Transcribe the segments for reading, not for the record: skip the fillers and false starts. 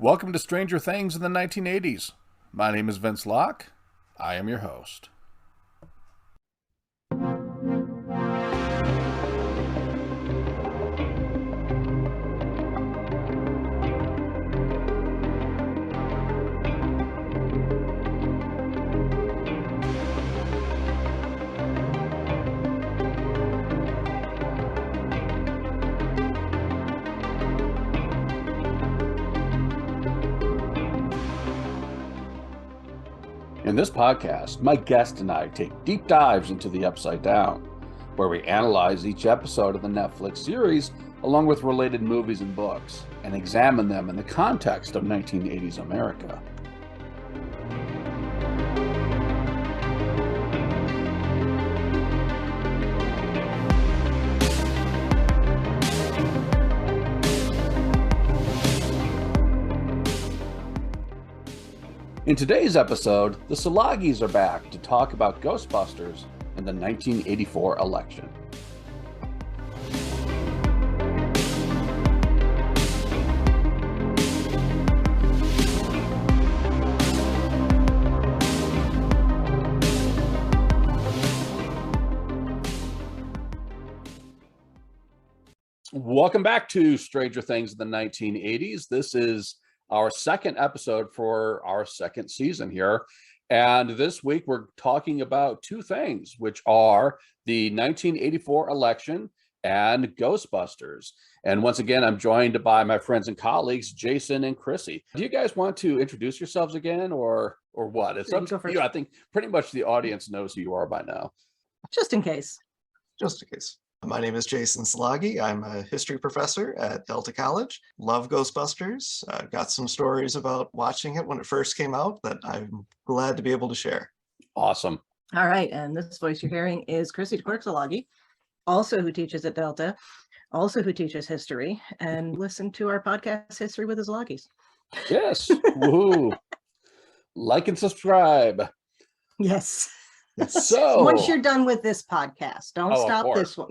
Welcome to Stranger Things in the 1980s. My name is Vince Locke. I am your host. In this podcast, my guest and I take deep dives into the Upside Down, where we analyze each episode of the Netflix series along with related movies and books, and examine them in the context of 1980s America. In today's episode, the Szilagyis are back to talk about Ghostbusters and the 1984 election. Welcome back to Stranger Things in the 1980s. This is our second episode for our second season here. And this week we're talking about two things, which are the 1984 election and Ghostbusters. And once again, I'm joined by my friends and colleagues, Jason and Chrissy. Do you guys want to introduce yourselves again or what? It's up to you. I think pretty much the audience knows who you are by now. Just in case. Just in case. My name is Jason Szilagyis. I'm a history professor at Delta College. Love Ghostbusters. Got some stories about watching it when it first came out that I'm glad to be able to share. Awesome. All right. And this voice you're hearing is Chrissy Szilagyis, also who teaches at Delta, also who teaches history, and listen to our podcast, History with the Szilagyis. Yes. Woohoo. Like and subscribe. Yes. So once you're done with this podcast, don't stop this one.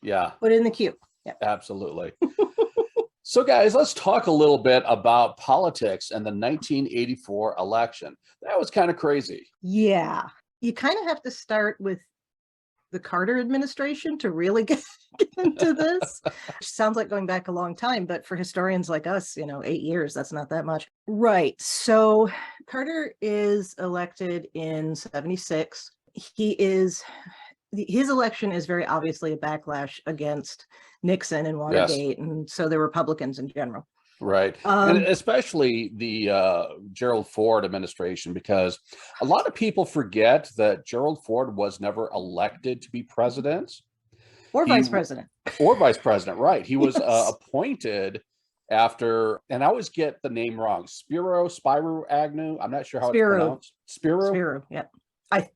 Yeah. Put it in the queue. Yeah. Absolutely. So guys, let's talk a little bit about politics and the 1984 election. That was kind of crazy. Yeah. You kind of have to start with the Carter administration to really get into this. Sounds like going back a long time, but for historians like us, 8 years, that's not that much. Right. So Carter is elected in 76. His election is very obviously a backlash against Nixon and Watergate, and so the Republicans in general. Right. And especially the Gerald Ford administration, because a lot of people forget that Gerald Ford was never elected to be president. Or vice president. Or vice president, right. He was appointed after, and I always get the name wrong, Spiro Agnew. I'm not sure how it's pronounced. Spiro, yeah.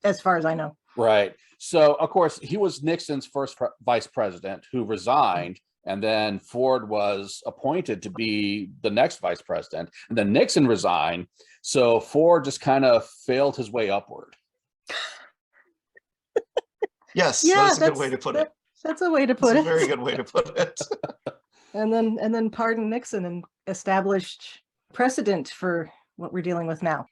As far as I know. Right. So, of course, he was Nixon's first vice president who resigned, and then Ford was appointed to be the next vice president, and then Nixon resigned. So Ford just kind of failed his way upward. Yes, that's a good way to put it. That's a way to put it. A very good way to put it. And then pardon Nixon and established precedent for what we're dealing with now.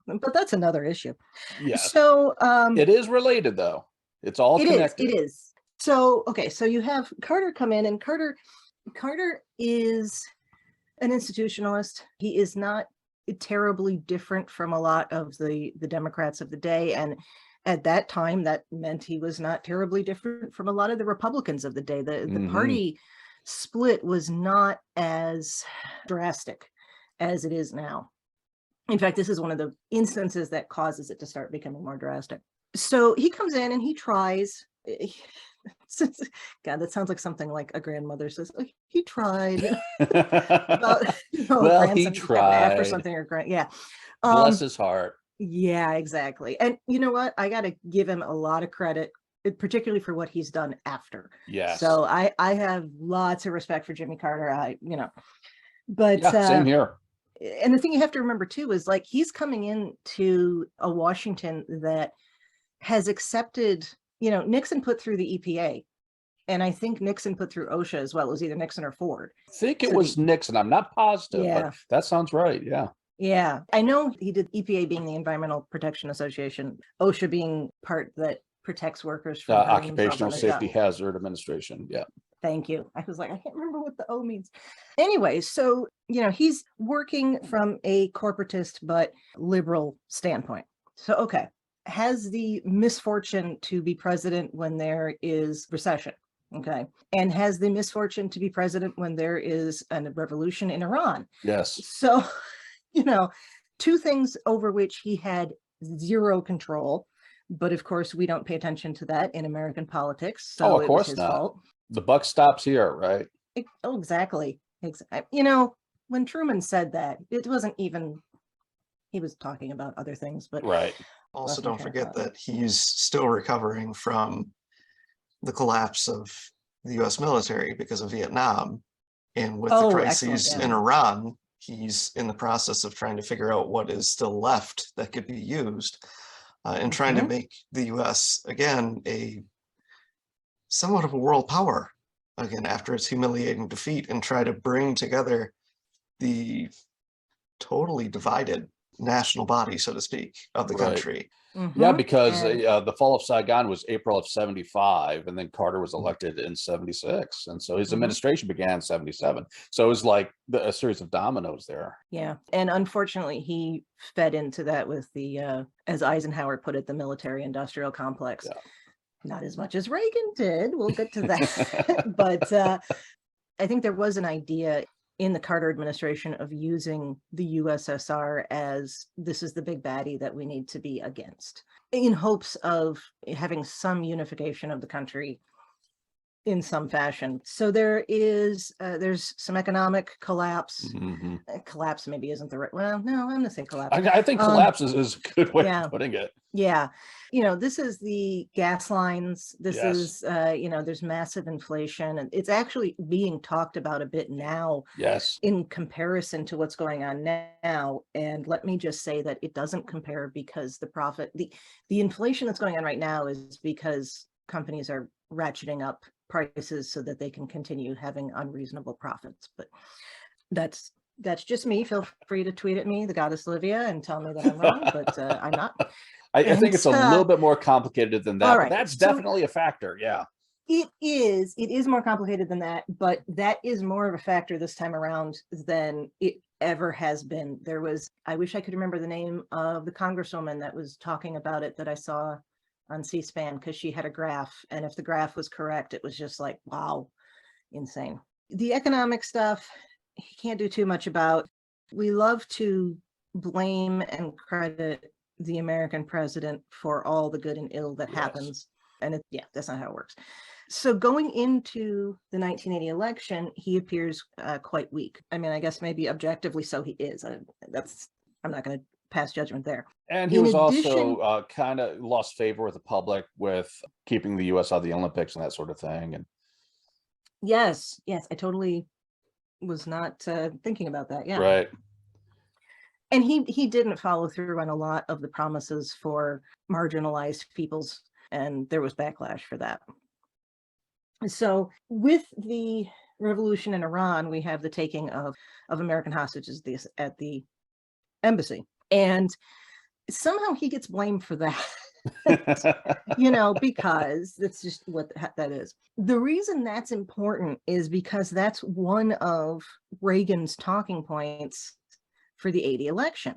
But that's another issue. Yeah. So it is related, though. It's all connected. It is. So okay, so you have Carter come in, and Carter is an institutionalist. He is not terribly different from a lot of the Democrats of the day, and at that time that meant he was not terribly different from a lot of the Republicans of the day. The party split was not as drastic as it is now. In fact, this is one of the instances that causes it to start becoming more drastic. So he comes in and he tries. God, that sounds like something like a grandmother says. Oh, he tried. About, well, he tried. Or something, yeah. Bless his heart. Yeah, exactly. And you know what? I got to give him a lot of credit, particularly for what he's done after. Yes. So I have lots of respect for Jimmy Carter. But same here. And the thing you have to remember too is like he's coming into a Washington that has accepted, Nixon put through the EPA And I think Nixon put through OSHA as well. It was either Nixon or Ford. I think it So was Nixon. I'm not positive, Yeah. but that sounds right. Yeah. Yeah, I know he did, EPA being the Environmental Protection Association, OSHA being part that protects workers from hurting themselves Occupational on the Safety job. Hazard Administration. Yeah. Thank you. I was like, I can't remember what the O means. Anyway, so, he's working from a corporatist but liberal standpoint. So, okay, has the misfortune to be president when there is recession. Okay. And has the misfortune to be president when there is a revolution in Iran. Yes. So, two things over which he had zero control. But of course, we don't pay attention to that in American politics. So of it was course his not. fault. The buck stops here, right? Oh, exactly. When Truman said that, it wasn't even, he was talking about other things, but right. Also, don't forget that he's still recovering from the collapse of the US military because of Vietnam. And with the crises in Iran, he's in the process of trying to figure out what is still left that could be used and trying to make the US, again, a somewhat of a world power, again, after its humiliating defeat, and try to bring together the totally divided national body, so to speak, of the country. Yeah, because the fall of Saigon was April of 75, and then Carter was elected in 76. And so his administration began in 77. So it was like a series of dominoes there. Yeah. And unfortunately, he fed into that with the, as Eisenhower put it, the military industrial complex. Yeah. Not as much as Reagan did. We'll get to that. But I think there was an idea in the Carter administration of using the USSR as this is the big baddie that we need to be against, in hopes of having some unification of the country in some fashion. So there's some economic collapse. Collapse maybe isn't the right, well, no, I'm gonna say collapse. I think collapse is a good way of putting it. Yeah. This is the gas lines. This is, there's massive inflation, and it's actually being talked about a bit now. Yes. In comparison to what's going on now. And let me just say that it doesn't compare, because the inflation that's going on right now is because companies are ratcheting up prices so that they can continue having unreasonable profits. But that's just me. Feel free to tweet at me, the goddess Livia, and tell me that I'm wrong, but I'm not. I think it's a little bit more complicated than that, but that's definitely a factor. Yeah. It is more complicated than that, but that is more of a factor this time around than it ever has been. I wish I could remember the name of the congresswoman that was talking about it that I saw on C-SPAN, because she had a graph, and if the graph was correct, it was just like, wow, insane. The economic stuff, he can't do too much about. We love to blame and credit the American president for all the good and ill that happens. And that's not how it works. So going into the 1980 election, he appears quite weak. I mean, I guess maybe objectively so he is. I'm not going to pass judgment there. And he was also kind of lost favor with the public with keeping the U.S. out of the Olympics and that sort of thing. And yes, I totally was not thinking about that. Yeah. Right. And he didn't follow through on a lot of the promises for marginalized peoples, and there was backlash for that. So with the revolution in Iran, we have the taking of American hostages at the embassy, and somehow he gets blamed for that. Because that's just what that is. The reason that's important is because that's one of Reagan's talking points for the 80 election.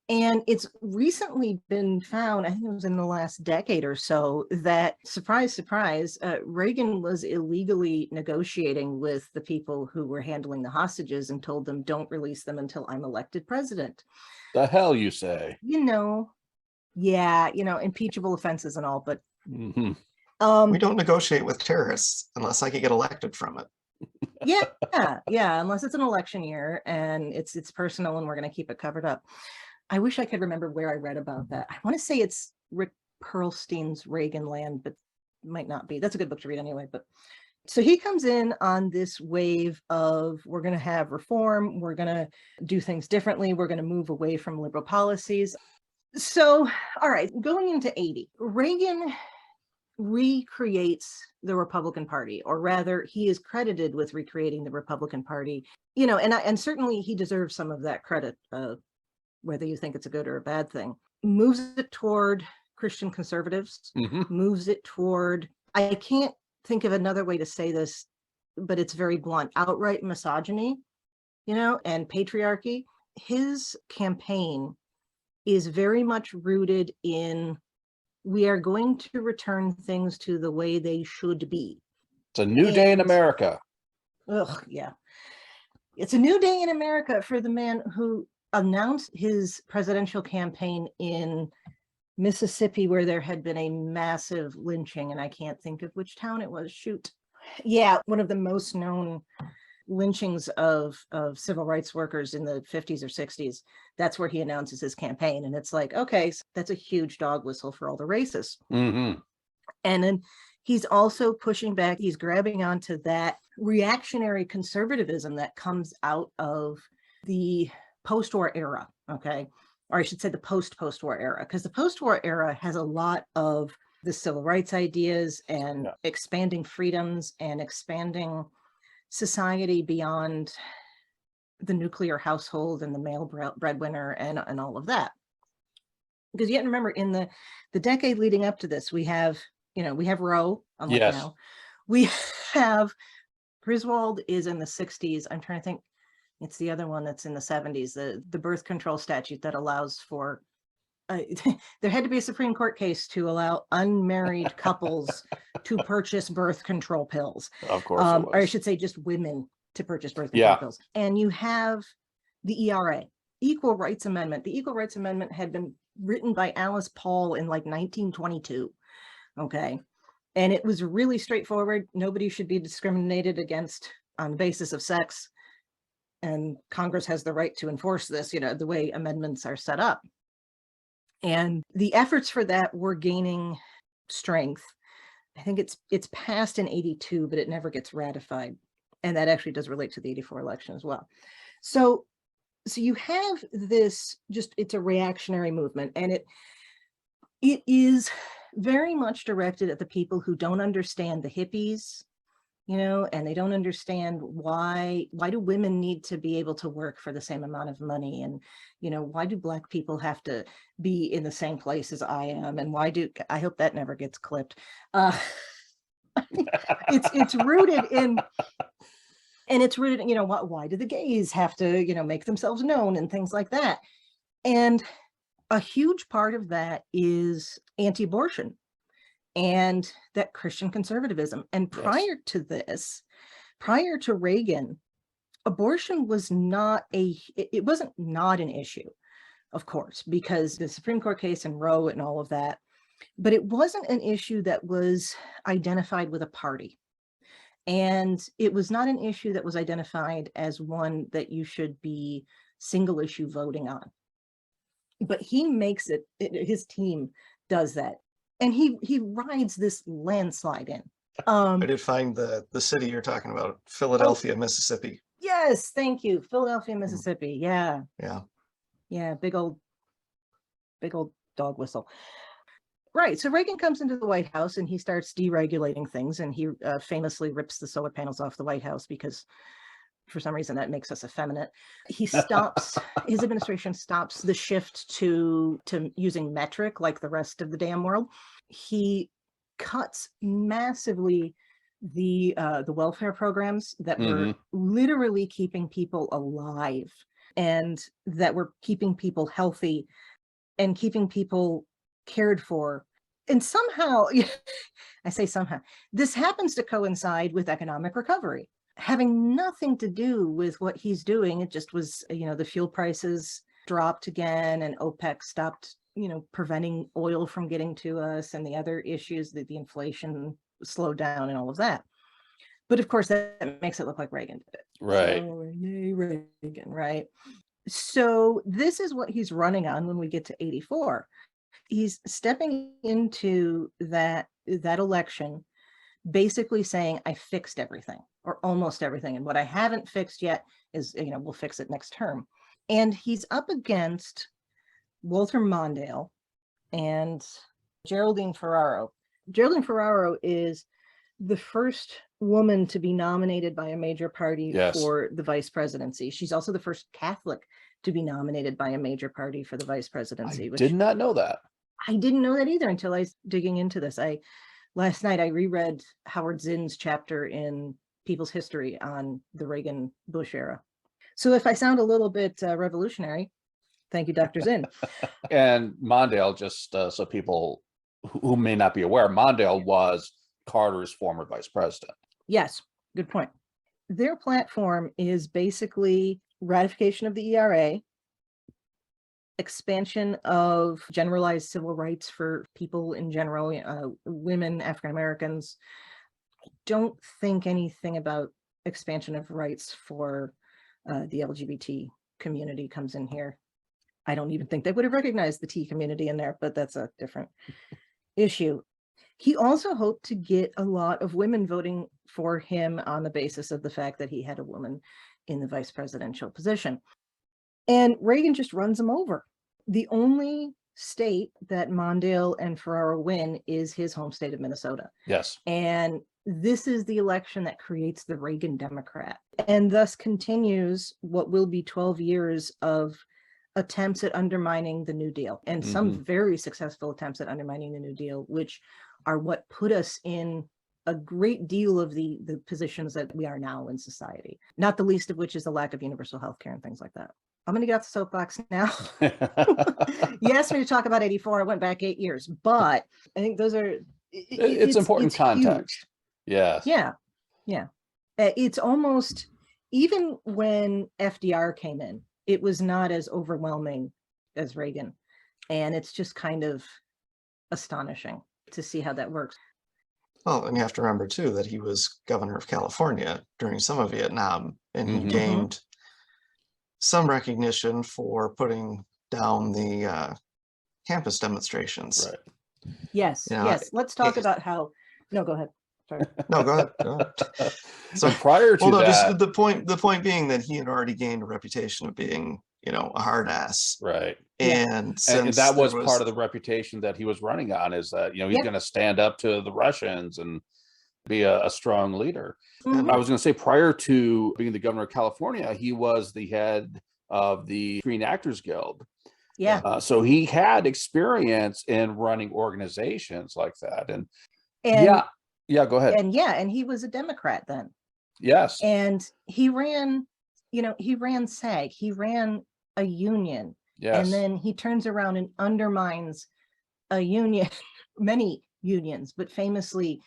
And it's recently been found, I think it was in the last decade or so, that, surprise, surprise, Reagan was illegally negotiating with the people who were handling the hostages and told them, don't release them until I'm elected president. The hell you say? Impeachable offenses and all, but we don't negotiate with terrorists unless I can get elected from it. Unless it's an election year and it's personal and we're going to keep it covered up. I wish I could remember where I read about that. I want to say it's Rick Perlstein's Reagan Land, but it might not be. That's a good book to read anyway. But so he comes in on this wave of, we're going to have reform, we're going to do things differently, we're going to move away from liberal policies. So, all right, going into 80, Reagan recreates the Republican Party, or rather he is credited with recreating the Republican Party, and certainly he deserves some of that credit, whether you think it's a good or a bad thing. Moves it toward Christian conservatives, moves it toward, I can't think of another way to say this, but it's very blunt, outright misogyny, and patriarchy. His campaign is very much rooted in, we are going to return things to the way they should be. It's a new day in America. Yeah. It's a new day in America for the man who announced his presidential campaign in Mississippi, where there had been a massive lynching, and I can't think of which town it was. Shoot. Yeah, one of the most known lynchings of civil rights workers in the 50s or 60s. That's where he announces his campaign. And it's like, okay, so that's a huge dog whistle for all the racists. And then he's also pushing back, he's grabbing onto that reactionary conservatism that comes out of the post-war era, okay? Or I should say the post-war era, because the post-war era has a lot of the civil rights ideas and expanding freedoms and expanding society beyond the nuclear household and the male breadwinner and all of that. Because you have to remember, in the decade leading up to this, we have Roe, unlike now. We have Griswold is in the 60s. I'm trying to think, it's the other one that's in the 70s, the birth control statute that allows for, there had to be a Supreme Court case to allow unmarried couples to purchase birth control pills. Of course, or I should say just women to purchase birth control pills. And you have the ERA, Equal Rights Amendment. The Equal Rights Amendment had been written by Alice Paul in like 1922. Okay. And it was really straightforward. Nobody should be discriminated against on the basis of sex. And Congress has the right to enforce this, the way amendments are set up. And the efforts for that were gaining strength. I think it's passed in 82, but it never gets ratified. And that actually does relate to the 84 election as well. So you have this, it's a reactionary movement, and it is very much directed at the people who don't understand the hippies, and they don't understand why do women need to be able to work for the same amount of money, and why do Black people have to be in the same place as I am, and I hope that never gets clipped. It's rooted in, and it's rooted in, why do the gays have to make themselves known and things like that. And a huge part of that is anti-abortion and that Christian conservatism. And prior to this, prior to Reagan, abortion was it wasn't not an issue, of course, because the Supreme Court case and Roe and all of that, but it wasn't an issue that was identified with a party. And it was not an issue that was identified as one that you should be single issue voting on. But he makes it, his team does that. And he rides this landslide in. I did find the city you're talking about, Philadelphia, Mississippi. Yes, thank you. Philadelphia, Mississippi. Yeah. Yeah, big old dog whistle. Right. So Reagan comes into the White House and he starts deregulating things, and he famously rips the solar panels off the White House because for some reason that makes us effeminate. He stops, his administration stops the shift to using metric like the rest of the damn world. He cuts massively the welfare programs that were literally keeping people alive and that were keeping people healthy and keeping people cared for. And somehow, I say somehow, this happens to coincide with economic recovery, having nothing to do with what he's doing. It just was, the fuel prices dropped again and OPEC stopped, preventing oil from getting to us, and the other issues that the inflation slowed down and all of that. But of course, that makes it look like Reagan did it. Right. So, yay, Reagan, right? So this is what he's running on when we get to 84. He's stepping into that election basically saying, I fixed everything or almost everything. And what I haven't fixed yet is, we'll fix it next term. And he's up against Walter Mondale and Geraldine Ferraro. Geraldine Ferraro is the first woman to be nominated by a major party for the vice presidency. She's also the first Catholic to be nominated by a major party for the vice presidency. I did not know that. I didn't know that either until I was digging into this. Last night I reread Howard Zinn's chapter in People's History on the Reagan-Bush era. So if I sound a little bit revolutionary, thank you, Dr. Zinn. And Mondale, just so people who may not be aware, Mondale was Carter's former vice president. Yes, good point. Their platform is basically ratification of the ERA, expansion of generalized civil rights for people in general, women, African Americans. I don't think anything about expansion of rights for the LGBT community comes in here. I don't even think they would have recognized the T community in there, but that's a different issue. He also hoped to get a lot of women voting for him on the basis of the fact that he had a woman in the vice presidential position. And Reagan just runs him over. The only state that Mondale and Ferraro win is his home state of Minnesota. Yes. And this is the election that creates the Reagan Democrat, and thus continues what will be 12 years of attempts at undermining the New Deal, and some very successful attempts at undermining the New Deal, which are what put us in a great deal of the positions that we are now in society, not the least of which is the lack of universal health care and things like that. I'm going to get off the soapbox now. You asked me to talk about 84. I went back 8 years, but I think those are... It's important context. Huge. Yes. Yeah. Yeah. It's almost, even when FDR came in, it was not as overwhelming as Reagan. And it's just kind of astonishing to see how that works. Well, and you have to remember too that he was governor of California during some of Vietnam, and he gained some recognition for putting down the campus demonstrations. Right. Yes. You know, yes. Let's talk about how. No, go ahead. Sorry. No, go ahead. Go ahead. So prior to that, just the point being that he had already gained a reputation of being, you know, a hard ass. right. And since that was part of the reputation that he was running on, is that, you know, he's going to stand up to the Russians and be a strong leader. I was going to say, prior to being the governor of California, he was the head of the Screen Actors Guild. Yeah. So he had experience in running organizations like that. And go ahead. And he was a Democrat then. Yes. And he ran, he ran SAG, he ran a union. Yes. And then he turns around and undermines a union, many unions, but famously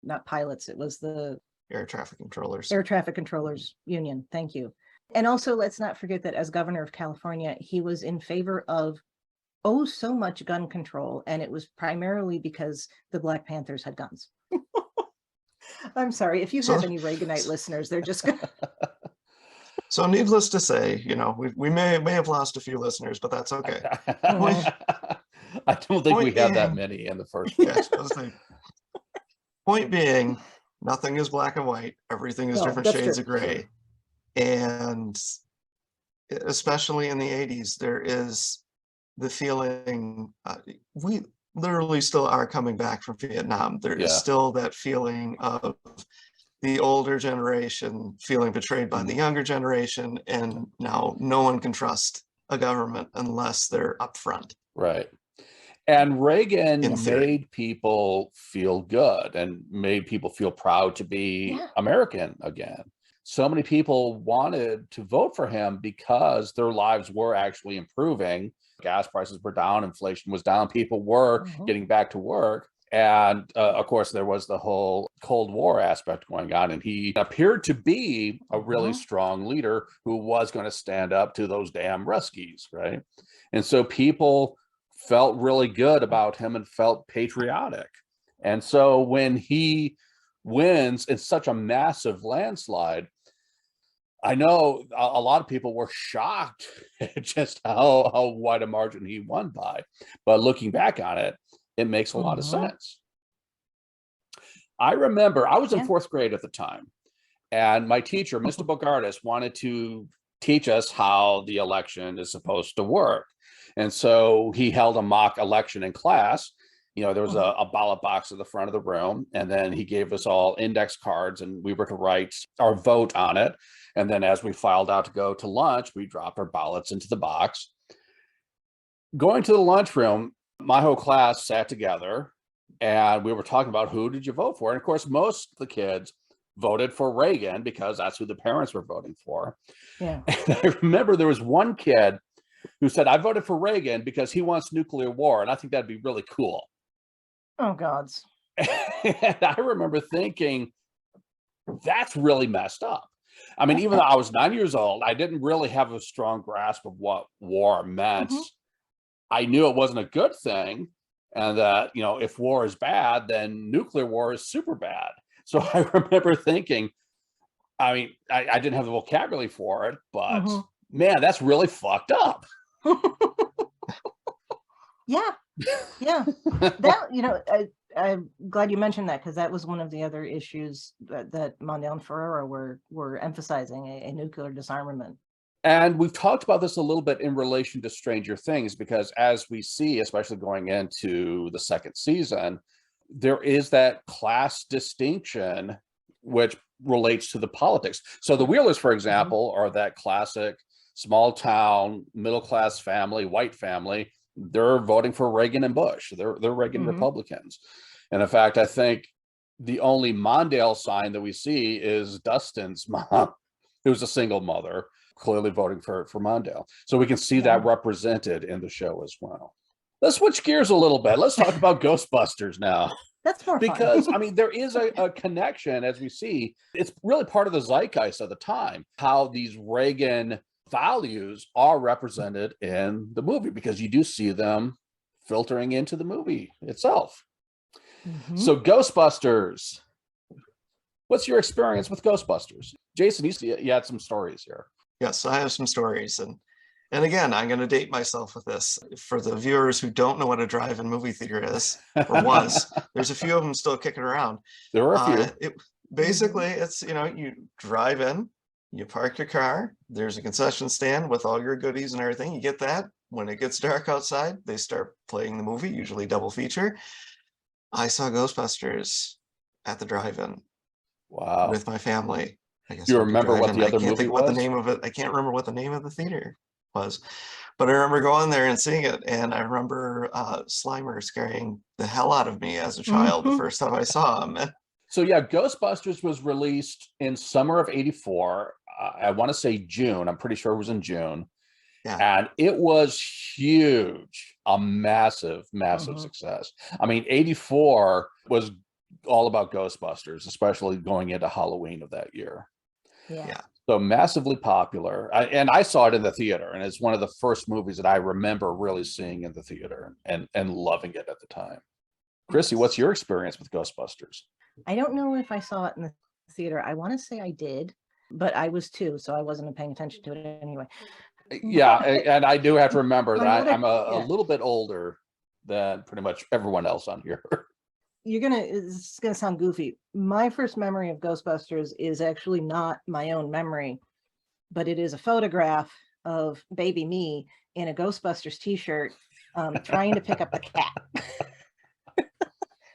not pilots, it was the air traffic controllers union. Thank you. And also, let's not forget that as governor of California, he was in favor of so much gun control. And it was primarily because the Black Panthers had guns. I'm sorry, if you have any Reaganite listeners, they're just gonna... So needless to say, we may have lost a few listeners, but that's okay. I don't think we had that many in the first place. Yes, point being, nothing is black and white. Everything is different shades of gray. And especially in the 80s, there is the feeling, we literally still are coming back from Vietnam. There is still that feeling of the older generation feeling betrayed by the younger generation, and now no one can trust a government unless they're upfront. Right. And Reagan made people feel good and made people feel proud to be American again. So many people wanted to vote for him because their lives were actually improving. Gas prices were down, inflation was down, people were getting back to work. And of course, there was the whole Cold War aspect going on. And he appeared to be a really strong leader who was going to stand up to those damn Ruskies, right? And so people felt really good about him and felt patriotic. And so when he wins in such a massive landslide, I know a lot of people were shocked at just how wide a margin he won by. But looking back on it, it makes a lot of sense. I remember I was in fourth grade at the time, and my teacher, Mr. Bogardus, wanted to teach us how the election is supposed to work. And so he held a mock election in class. There was a ballot box at the front of the room, and then he gave us all index cards, and we were to write our vote on it. And then as we filed out to go to lunch, we dropped our ballots into the box. Going to the lunchroom, my whole class sat together, and we were talking about who did you vote for? And of course, most of the kids voted for Reagan because that's who the parents were voting for. Yeah. And I remember there was one kid who said, I voted for Reagan because he wants nuclear war, and I think that'd be really cool. Oh, gods. And I remember thinking, that's really messed up. I mean, even though I was 9 years old, I didn't really have a strong grasp of what war meant. I knew it wasn't a good thing, and that, if war is bad, then nuclear war is super bad. So I remember thinking, I mean, I didn't have the vocabulary for it, but man, that's really fucked up. Yeah. That, I'm glad you mentioned that, because that was one of the other issues that Mondale and Ferrara were emphasizing, a nuclear disarmament. And we've talked about this a little bit in relation to Stranger Things, because as we see, especially going into the second season, there is that class distinction which relates to the politics. So the Wheelers, for example, are that classic small town, middle class family, white family. They're voting for Reagan and Bush. They're Reagan Republicans. And in fact, I think the only Mondale sign that we see is Dustin's mom, who's a single mother, clearly voting for Mondale. So we can see that represented in the show as well. Let's switch gears a little bit. Let's talk about Ghostbusters now. That's more fun. Because, I mean, there is a connection, as we see. It's really part of the zeitgeist of the time, how these Reagan values are represented in the movie, because you do see them filtering into the movie itself. So Ghostbusters, what's your experience with Ghostbusters? Jason, you had some stories here. Yes, I have some stories. And again, I'm going to date myself with this. For the viewers who don't know what a drive-in movie theater is, or was, there's a few of them still kicking around. There are a few. Basically, it's, you drive in, you park your car, there's a concession stand with all your goodies and everything. You get that. When it gets dark outside, they start playing the movie, usually double feature. I saw Ghostbusters at the drive-in. Wow. With my family. I guess you remember what the other movie was? What the name of it. I can't remember what the name of the theater was, but I remember going there and seeing it, and I remember Slimer scaring the hell out of me as a child the first time I saw him. So yeah, Ghostbusters was released in summer of '84. I want to say June. I'm pretty sure it was in June. Yeah. And it was huge, a massive success. I mean, '84 was all about Ghostbusters, especially going into Halloween of that year. Yeah. So massively popular. And I saw it in the theater, and it's one of the first movies that I remember really seeing in the theater and loving it at the time. Chrissy, what's your experience with Ghostbusters? I don't know if I saw it in the theater. I want to say I did, but I was 2, so I wasn't paying attention to it anyway. Yeah, and I do have to remember that I'm a little bit older than pretty much everyone else on here. It's gonna sound goofy. My first memory of Ghostbusters is actually not my own memory, but it is a photograph of baby me in a Ghostbusters t-shirt trying to pick up the cat.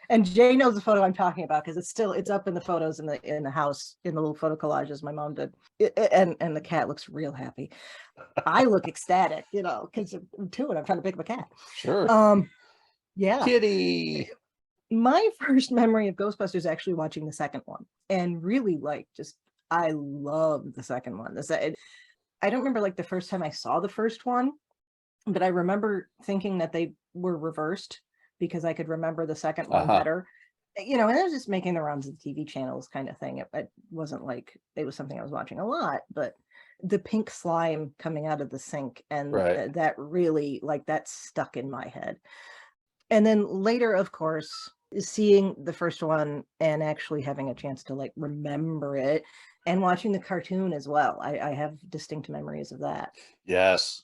And Jay knows the photo I'm talking about, because it's up in the photos in the house, in the little photo collages my mom did. And the cat looks real happy. I look ecstatic, because I'm 2 and I'm trying to pick up a cat. Sure. Yeah. Kitty. My first memory of Ghostbusters is actually watching the second one, and really I loved the second one. I don't remember the first time I saw the first one, but I remember thinking that they were reversed, because I could remember the second one better. And it was just making the rounds of the TV channels kind of thing. It wasn't like it was something I was watching a lot, but the pink slime coming out of the sink, and that really, that stuck in my head. And then later, of course, seeing the first one and actually having a chance to remember it, and watching the cartoon as well. I have distinct memories of that. Yes.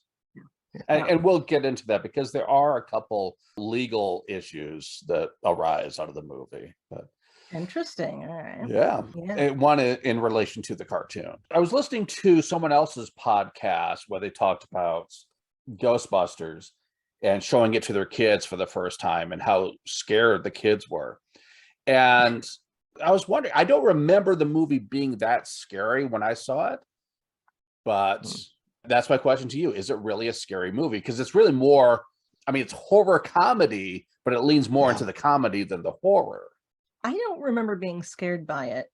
And we'll get into that, because there are a couple legal issues that arise out of the movie. But interesting. All right. Yeah. And one in relation to the cartoon. I was listening to someone else's podcast where they talked about Ghostbusters, and showing it to their kids for the first time and how scared the kids were. And I was wondering, I don't remember the movie being that scary when I saw it, but that's my question to you. Is it really a scary movie? Because it's really more, I mean, it's horror comedy, but it leans more into the comedy than the horror. I don't remember being scared by it,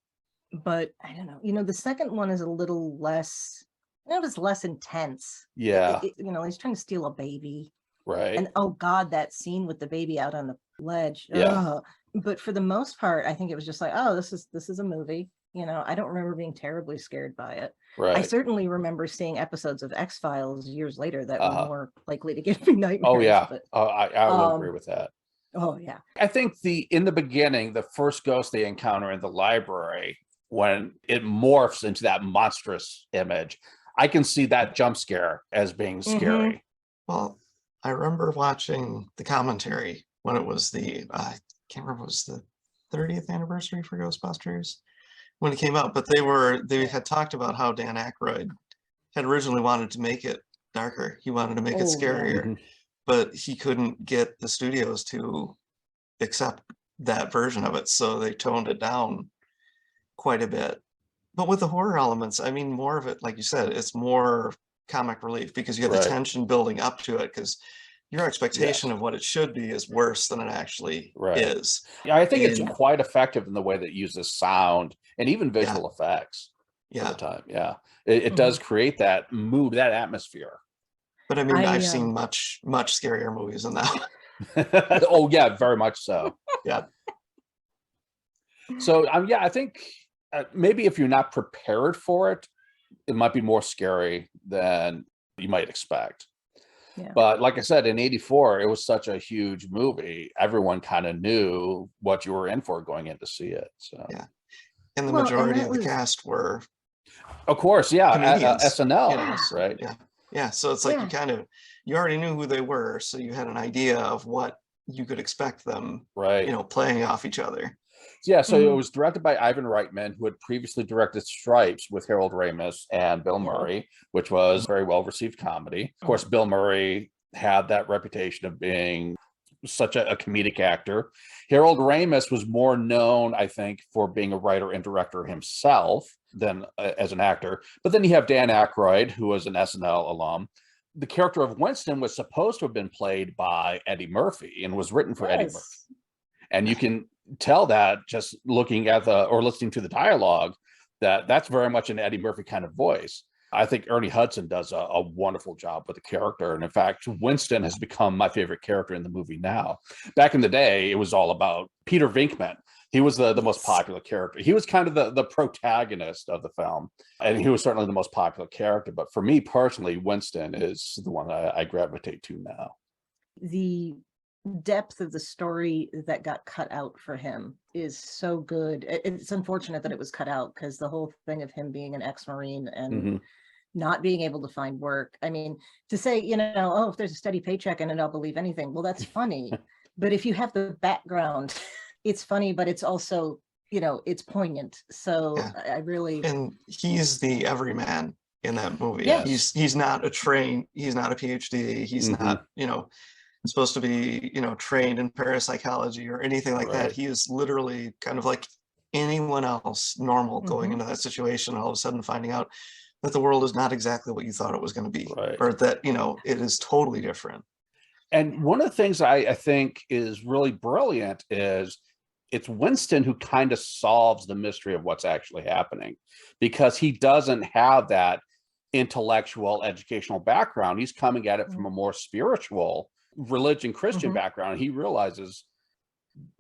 but I don't know. You know, the second one is a little less, it was less intense. Yeah. You know, he's trying to steal a baby. Right. And oh God, that scene with the baby out on the ledge. Yeah. Ugh. But for the most part, I think it was just like, oh, this is a movie. You know, I don't remember being terribly scared by it. Right. I certainly remember seeing episodes of X-Files years later that were more likely to give me nightmares. Oh yeah. But, I will agree with that. Oh yeah. I think in the beginning, the first ghost they encounter in the library, when it morphs into that monstrous image, I can see that jump scare as being scary. Well, I remember watching the commentary when it was I can't remember, it was the 30th anniversary for Ghostbusters when it came out, but they had talked about how Dan Aykroyd had originally wanted to make it darker. He wanted to make it scarier, but he couldn't get the studios to accept that version of it, so they toned it down quite a bit. But with the horror elements, I mean, more of it, like you said, it's more comic relief because you have the tension building up to it, because your expectation of what it should be is worse than it actually is. Yeah, I think it's quite effective in the way that it uses sound and even visual effects at the time. Yeah, it does create that mood, that atmosphere. But I mean, I've seen much scarier movies than that. Oh yeah, very much so. Yeah. So yeah, I think maybe if you're not prepared for it, it might be more scary than you might expect. Yeah. But like I said, in '84, it was such a huge movie. Everyone kind of knew what you were in for going in to see it. So yeah, and the majority of the cast were, of course, comedians, SNL, right? Yeah. So it's like you already knew who they were, so you had an idea of what you could expect them, playing off each other. Yeah, so it was directed by Ivan Reitman, who had previously directed Stripes with Harold Ramis and Bill Murray, which was very well-received comedy. Of course, Bill Murray had that reputation of being such a comedic actor. Harold Ramis was more known, I think, for being a writer and director himself than as an actor. But then you have Dan Aykroyd, who was an SNL alum. The character of Winston was supposed to have been played by Eddie Murphy and was written for Eddie Murphy. And you can tell that just looking at or listening to the dialogue, that's very much an Eddie Murphy kind of voice. I think Ernie Hudson does a wonderful job with the character. And in fact, Winston has become my favorite character in the movie now. Back in the day, it was all about Peter Venkman. He was the most popular character. He was kind of the protagonist of the film. And he was certainly the most popular character. But for me personally, Winston is the one I gravitate to now. The depth of the story that got cut out for him is so good. It's unfortunate that it was cut out, because the whole thing of him being an ex-Marine and not being able to find work. I mean, to say, oh, if there's a steady paycheck in it, I'll believe anything. Well, that's funny. But if you have the background, it's funny, but it's also, it's poignant. So I really... And he's the everyman in that movie. Yes. He's not a PhD. He's not, supposed to be, trained in parapsychology or anything like that. He is literally kind of like anyone else normal going into that situation, and all of a sudden finding out that the world is not exactly what you thought it was going to be, or that, it is totally different. And one of the things I think is really brilliant is it's Winston who kind of solves the mystery of what's actually happening, because he doesn't have that intellectual educational background. He's coming at it from a more spiritual religion, Christian background. He realizes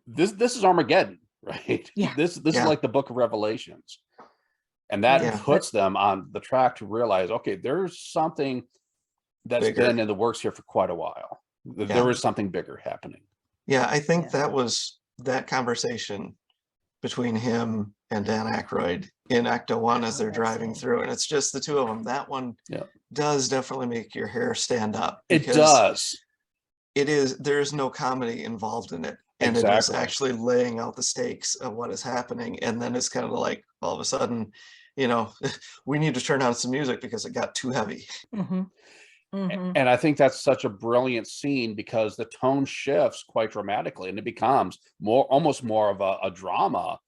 this is Armageddon, right? This is like the book of Revelations. And that puts them on the track to realize, okay, there's something that's been in the works here for quite a while. There is something bigger happening. Yeah, I think that was that conversation between him and Dan Aykroyd in Ecto 1 as they're driving through, and it's just the two of them. That one does definitely make your hair stand up. It does. There's no comedy involved in it. And it is actually laying out the stakes of what is happening. And then it's kind of like, all of a sudden, we need to turn on some music because it got too heavy. Mhm. And I think that's such a brilliant scene because the tone shifts quite dramatically and it becomes almost more of a drama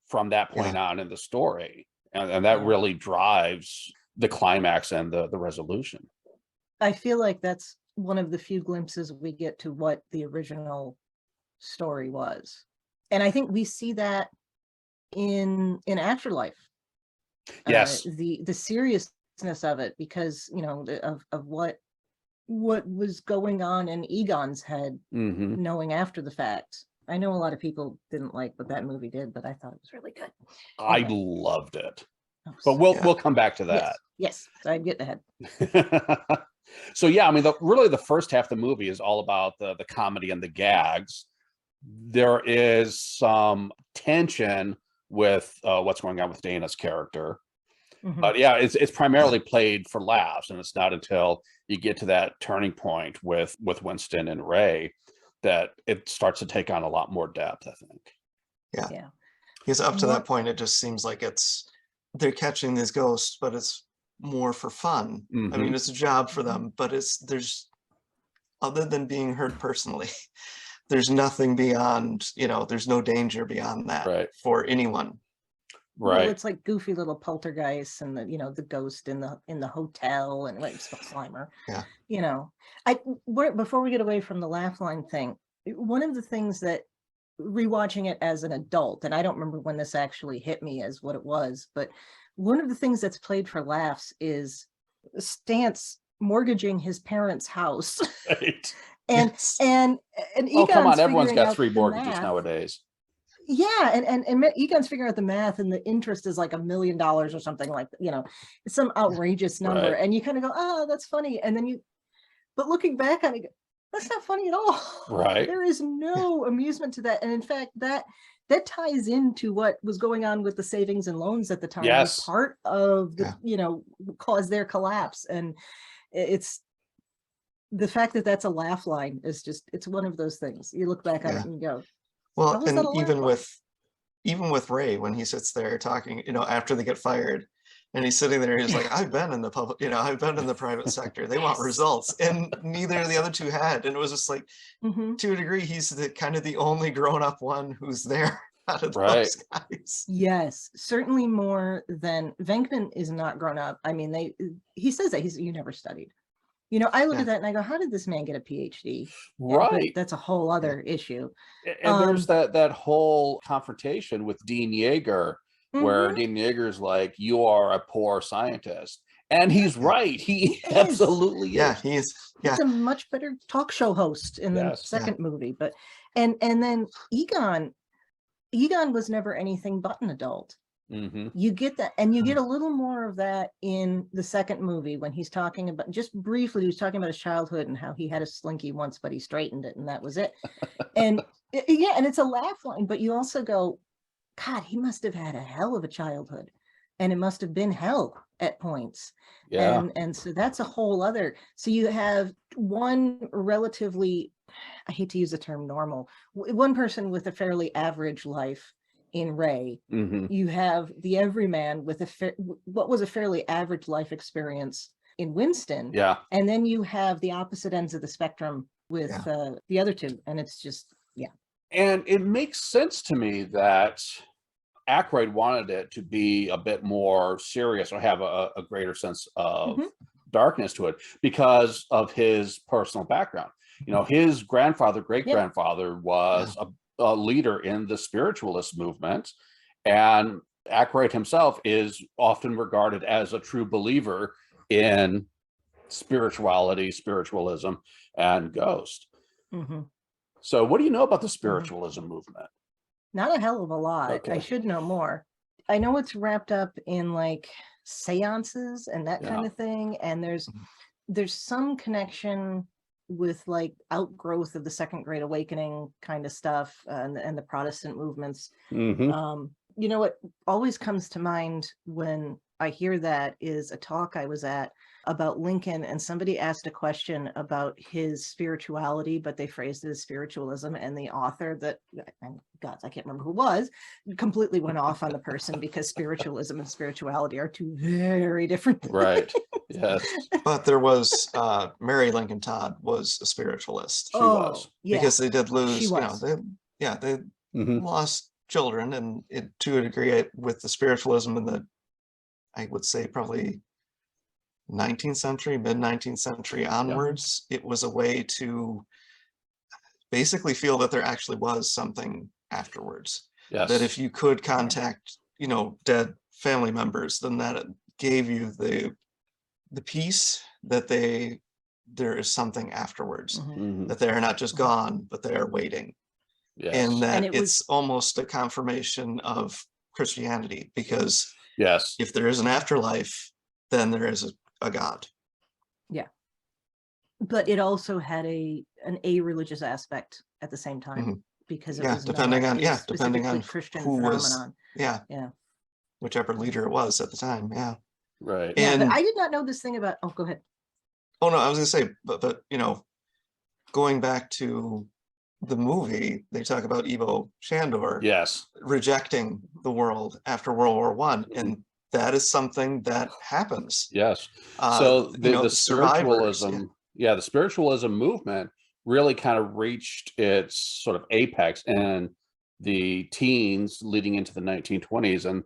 from that point Yeah. on in the story. And that Yeah. really drives the climax and the resolution. I feel like that's one of the few glimpses we get to what the original story was. And I think we see that in Afterlife. Yes. The seriousness of it, because of what was going on in Egon's head, Hmm. knowing after the fact. I know a lot of people didn't like what that movie did, but I thought it was really good. I Anyway. loved it. Oh, But so we'll Yeah. we'll come back to that. yes, I'm getting ahead. So yeah, I mean, really the first half of the movie is all about the comedy and the gags. There is some tension with what's going on with Dana's character, Mhm. but yeah, it's primarily played for laughs, and it's not until you get to that turning point with Winston and Ray that it starts to take on a lot more depth, I think. Yeah. Because up to What- that point, it just seems like they're catching these ghosts, but it's more for fun. I Mhm. mean, it's a job for them, but there's other than being hurt personally, there's nothing beyond, there's no danger beyond that Right. for anyone. Well, Right. it's like goofy little poltergeists and the ghost in the hotel and like Slimer. Yeah. Before we get away from the laugh line thing, one of the things that rewatching it as an adult, and I don't remember when this actually hit me as what it was, but one of the things that's played for laughs is Stance mortgaging his parents' house. Right. and Yes. and Oh, come on, Egon's everyone's figuring got out 3 the mortgages math. nowadays. Yeah, and Egon's figuring out the math, and the interest is like $1 million or something, like it's some outrageous number, Right. and you kind of go, oh, that's funny, and then but looking back on it, that's not funny at all. Right. There is no amusement to that, and in fact, that ties into what was going on with the savings and loans at the time. Yes. Was part of the caused their collapse, and it's the fact that that's a laugh line is just, it's one of those things you look back on it and you go, Well, how is that and a laugh line? even with Ray, when he sits there talking, after they get fired, and he's sitting there, he's like, I've been in the public, I've been in the private sector. They want Yes. results. And neither of the other two had. And it was just like, Mhm. to a degree, he's the kind of the only grown-up one who's there out of Right. those guys. Yes, certainly more than Venkman is not grown up. I mean, he says that you never studied. I look Yeah. at that and I go, how did this man get a PhD? Right. But that's a whole other issue. And there's that whole confrontation with Dean Yeager, where Mhm. Dean Yeager's like, you are a poor scientist. And he's right. He is. absolutely Yeah, is. he's He's a much better talk show host in the Yes. second movie. But and then Egon was never anything but an adult. Hmm. You get that, and you get a little more of that in the second movie when he's talking about, just briefly, he was talking about his childhood and how he had a slinky once, but he straightened it and that was it. And yeah, and it's a laugh line, but you also go, God, he must have had a hell of a childhood, and it must have been hell at points. Yeah. And so that's a whole other, so you have one relatively, I hate to use the term normal, one person with a fairly average life in Ray. Hmm. You have the everyman with what was a fairly average life experience in Winston. Yeah. And then you have the opposite ends of the spectrum with the other two. And it's just, And it makes sense to me that Aykroyd wanted it to be a bit more serious or have a greater sense of darkness to it because of his personal background. His grandfather, great-grandfather was a leader in the spiritualist movement, and Aykroyd himself is often regarded as a true believer in spirituality, spiritualism, and ghost. So what do you know about the spiritualism movement? Not a hell of a lot. Okay. I should know more. I know it's wrapped up in like seances and that kind of thing. And there's some connection with like outgrowth of the Second Great Awakening kind of stuff, and the Protestant movements. What always comes to mind when I hear that is a talk I was at about Lincoln, and somebody asked a question about his spirituality, but they phrased it as spiritualism, and the author I can't remember who it was, completely went off on the person because spiritualism and spirituality are two very different things. Right. Yes, But there was Mary Lincoln Todd was a spiritualist she was. Yeah, because they did lose, she was. they Mhm. lost children, and to a degree with the spiritualism in the, I would say probably 19th century, mid 19th century onwards, it was a way to basically feel that there actually was something afterwards. Yes. That if you could contact, dead family members, then that gave you the peace that there is something afterwards, Mhm. that they are not just gone, but they are waiting. Yes. And that And it was- it's almost a confirmation of Christianity, because Yes. if there is an afterlife, then there is a God. But it also had an religious aspect at the same time, because it was depending not on a depending on specifically Christian who was phenomenon. whichever leader it was at the time. Right. Yeah, And but I did not know this thing about. Oh, go ahead. oh no, I was gonna say, but going back to the movie, they talk about Ivo Shandor Yes. rejecting the world after World War One, and that is something that happens. Yes. So the survivors, spiritualism, the spiritualism movement really kind of reached its sort of apex in the teens leading into the 1920s. And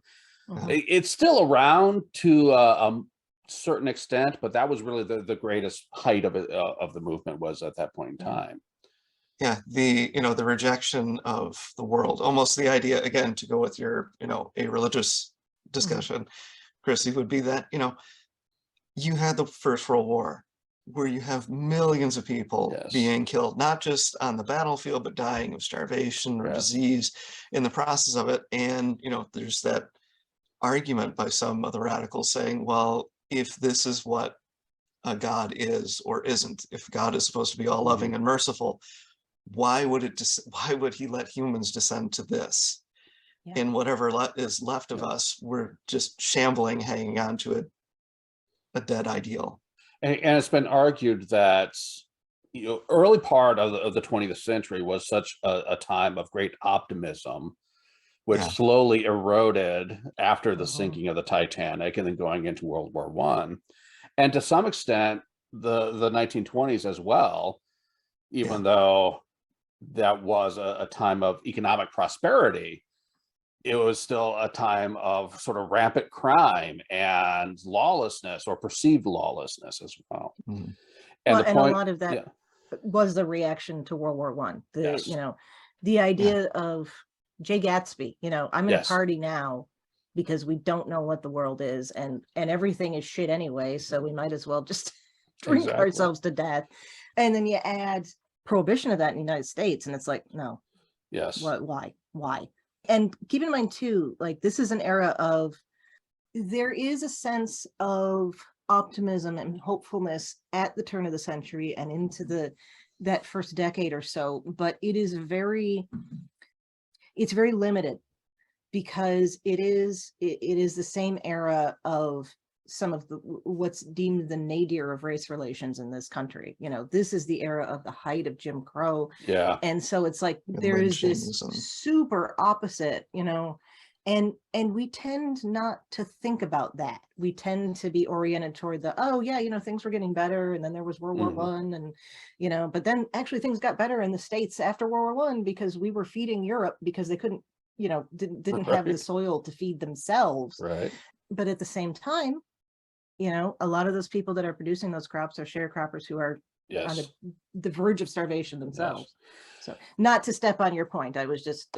it's still around to a certain extent, but that was really the greatest height of it, of the movement was at that point in time. The rejection of the world, almost the idea, again, to go with your a religious discussion, Chrissy, would be that you had the First World War, where you have millions of people being killed, not just on the battlefield, but dying of starvation or disease in the process of it. And there's that argument by some of the radicals saying, well, if this is what a God is or isn't, if God is supposed to be all loving and merciful, why would he let humans descend to this? And whatever is left of us, we're just shambling, hanging on to a dead ideal. And it's been argued that early part of the 20th century was such a time of great optimism, which slowly eroded after the sinking of the Titanic and then going into World War One, and to some extent the 1920s as well, even though that was a time of economic prosperity. It was still a time of sort of rampant crime and lawlessness, or perceived lawlessness as well. And a lot of that was the reaction to World War One. The idea of Jay Gatsby, I'm in a party now because we don't know what the world is, and everything is shit anyway, so we might as well just drink ourselves to death. And then you add prohibition of that in the United States, and it's like, no. Why? And keep in mind too, like, this is an era of, there is a sense of optimism and hopefulness at the turn of the century and into that first decade or so, but it's very limited, because it is the same era of some of what's deemed the nadir of race relations in this country. This is the era of the height of Jim Crow. And so it's like there is this super opposite, and we tend not to think about that. We tend to be oriented toward things were getting better, and then there was World War One, and but then actually things got better in the States after World War One, because we were feeding Europe because they couldn't, didn't have the soil to feed themselves. But at the same time, a lot of those people that are producing those crops are sharecroppers who are on the verge of starvation themselves. So, not to step on your point, I was just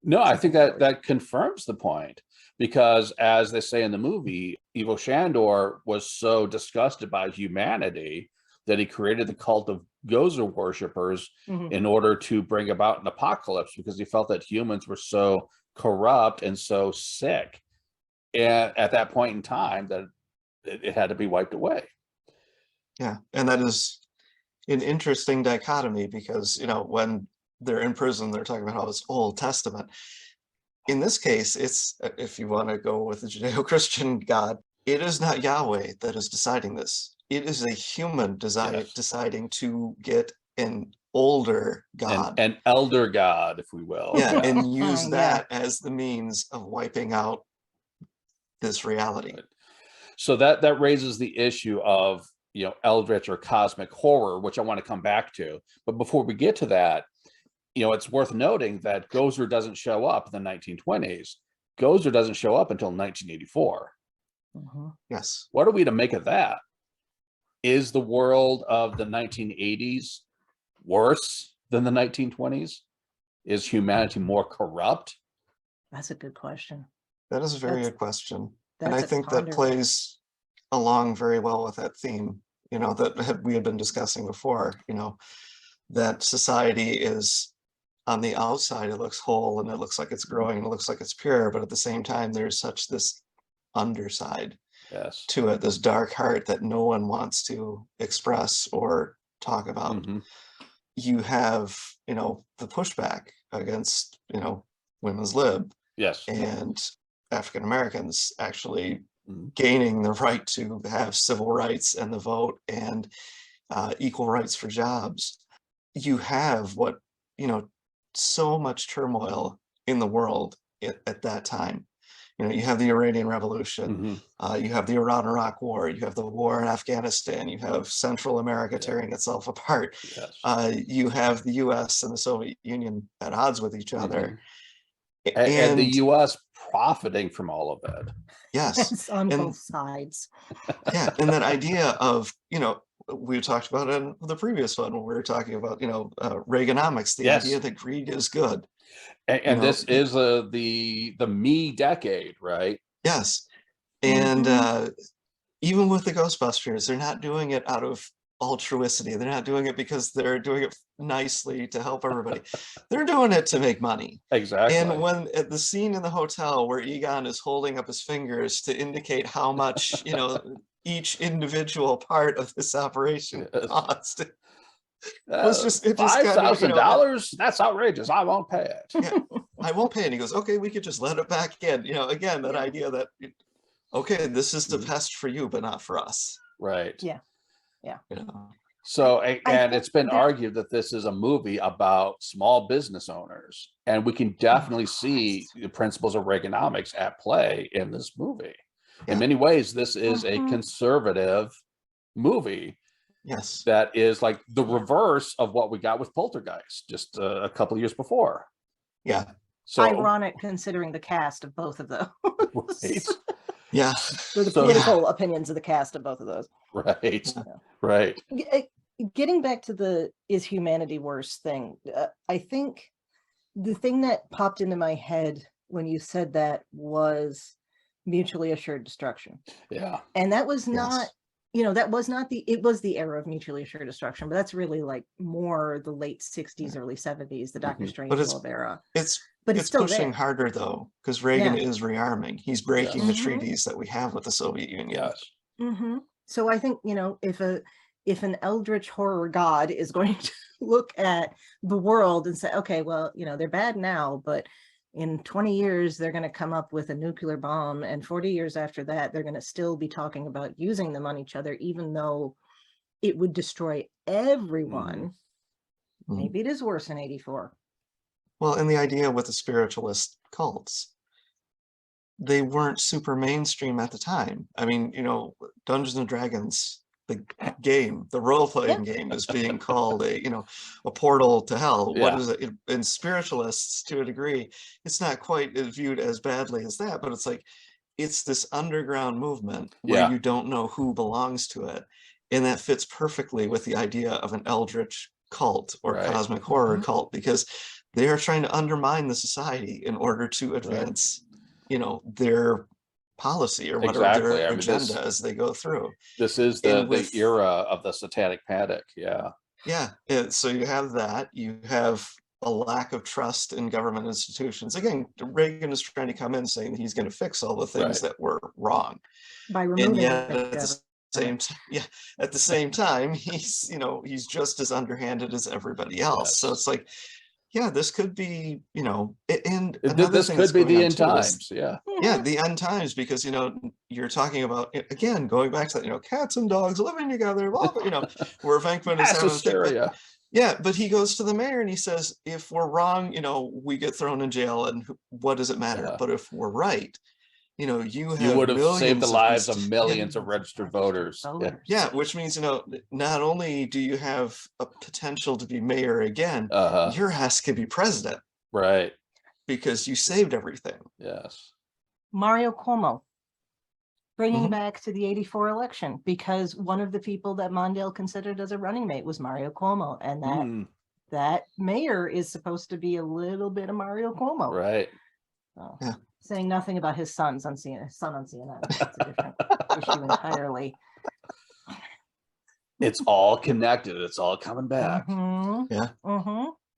no, I think that confirms the point, because as they say in the movie, Ivo Shandor was so disgusted by humanity that he created the cult of Gozer worshippers in order to bring about an apocalypse, because he felt that humans were so corrupt and so sick at that point in time that it had to be wiped away. And that is an interesting dichotomy, because when they're in prison, they're talking about how it's Old Testament. In this case, it's, if you want to go with the Judeo-Christian God, it is not Yahweh that is deciding this. It is a human deciding to get an older God, an elder God, if we will, and use that as the means of wiping out this reality. So that raises the issue of, eldritch or cosmic horror, which I want to come back to. But before we get to that, it's worth noting that Gozer doesn't show up in the 1920s. Gozer doesn't show up until 1984. Yes. What are we to make of that? Is the world of the 1980s worse than the 1920s? Is humanity more corrupt? That's a good question. That is a very good question. And That's I a think that ponder. plays along very well with that theme, that we had been discussing before, that society is on the outside, it looks whole and it looks like it's growing and it looks like it's pure, but at the same time, there's such this underside Yes. to it, this dark heart that no one wants to express or talk about. You have, the pushback against, women's lib Yes. and African Americans actually gaining the right to have civil rights and the vote and equal rights for jobs. You have so much turmoil in the world at that time. You have the Iranian Revolution, you have the Iran-Iraq War, you have the war in Afghanistan, you have Central America tearing itself apart. Yes. You have the US and the Soviet Union at odds with each other. And the US profiting from all of it. Yes. It's on both sides. Yeah, and that idea of, we talked about it in the previous one when we were talking about, Reaganomics, the idea that greed is good. And this is the me decade, right? Yes. And even with the Ghostbusters, they're not doing it out of altruicity. They're not doing it because they're doing it nicely to help everybody. They're doing it to make money. Exactly. And when at the scene in the hotel where Egon is holding up his fingers to indicate how much, each individual part of this operation cost, was just $5,000. That's outrageous. I won't pay it. Yeah, I won't pay it. And he goes, okay, we could just let it back in. Again, that idea that, okay, this is the best for you, but not for us. Right. Yeah. So, and it's been argued that this is a movie about small business owners, and we can definitely see the principles of Reaganomics at play in this movie. In many ways, this is a conservative movie. Yes. That is like the reverse of what we got with Poltergeist just a couple of years before. Yeah. So ironic considering the cast of both of those. Right. Yeah. So the political opinions of the cast of both of those. Right. Right. Getting back to the is humanity worse thing, I think the thing that popped into my head when you said that was mutually assured destruction. Yeah. And that was not, that was not it was the era of mutually assured destruction, but that's really like more the late 60s, early 70s, the Dr. Strangelove era. But it's still pushing harder though, because Reagan is rearming. He's breaking the treaties that we have with the Soviet Union. Yes. So I think, if an eldritch horror god is going to look at the world and say, okay, well, they're bad now, but in 20 years, they're going to come up with a nuclear bomb. And 40 years after that, they're going to still be talking about using them on each other, even though it would destroy everyone. Maybe it is worse in 84. Well, and the idea with the spiritualist cults, they weren't super mainstream at the time. I mean, Dungeons and Dragons, the game, the role-playing game is being called a portal to hell. What is it? And spiritualists, to a degree, it's not quite viewed as badly as that, but it's this underground movement where you don't know who belongs to it. And that fits perfectly with the idea of an eldritch cult or cosmic horror cult, because they are trying to undermine the society in order to advance, their policy or whatever their agenda as they go through. This is the era of the satanic panic. So you have that. You have a lack of trust in government institutions. Again, Reagan is trying to come in saying that he's going to fix all the things that were wrong by removing. And yet at the same time, he's just as underhanded as everybody else. So it's like, this could be, and this could be the end times. The end times, because, you're talking about, again, going back to that, cats and dogs living together, blah, blah, where Venkman is having hysteria. But he goes to the mayor and he says, if we're wrong, we get thrown in jail, and what does it matter? But if we're right, you have You would have saved the millions lives of these- millions of registered voters. Yeah. Yeah, which means, not only do you have a potential to be mayor again, Uh-huh. your ass can be president Right. because you saved everything. Yes. Mario Cuomo, bringing Mhm. back to the 84 election, because one of the people that Mondale considered as a running mate was Mario Cuomo, and that mayor is supposed to be a little bit of Mario Cuomo. Right. So, Yeah. saying nothing about his son on CNN. It's a different issue entirely. It's all connected. It's all coming back.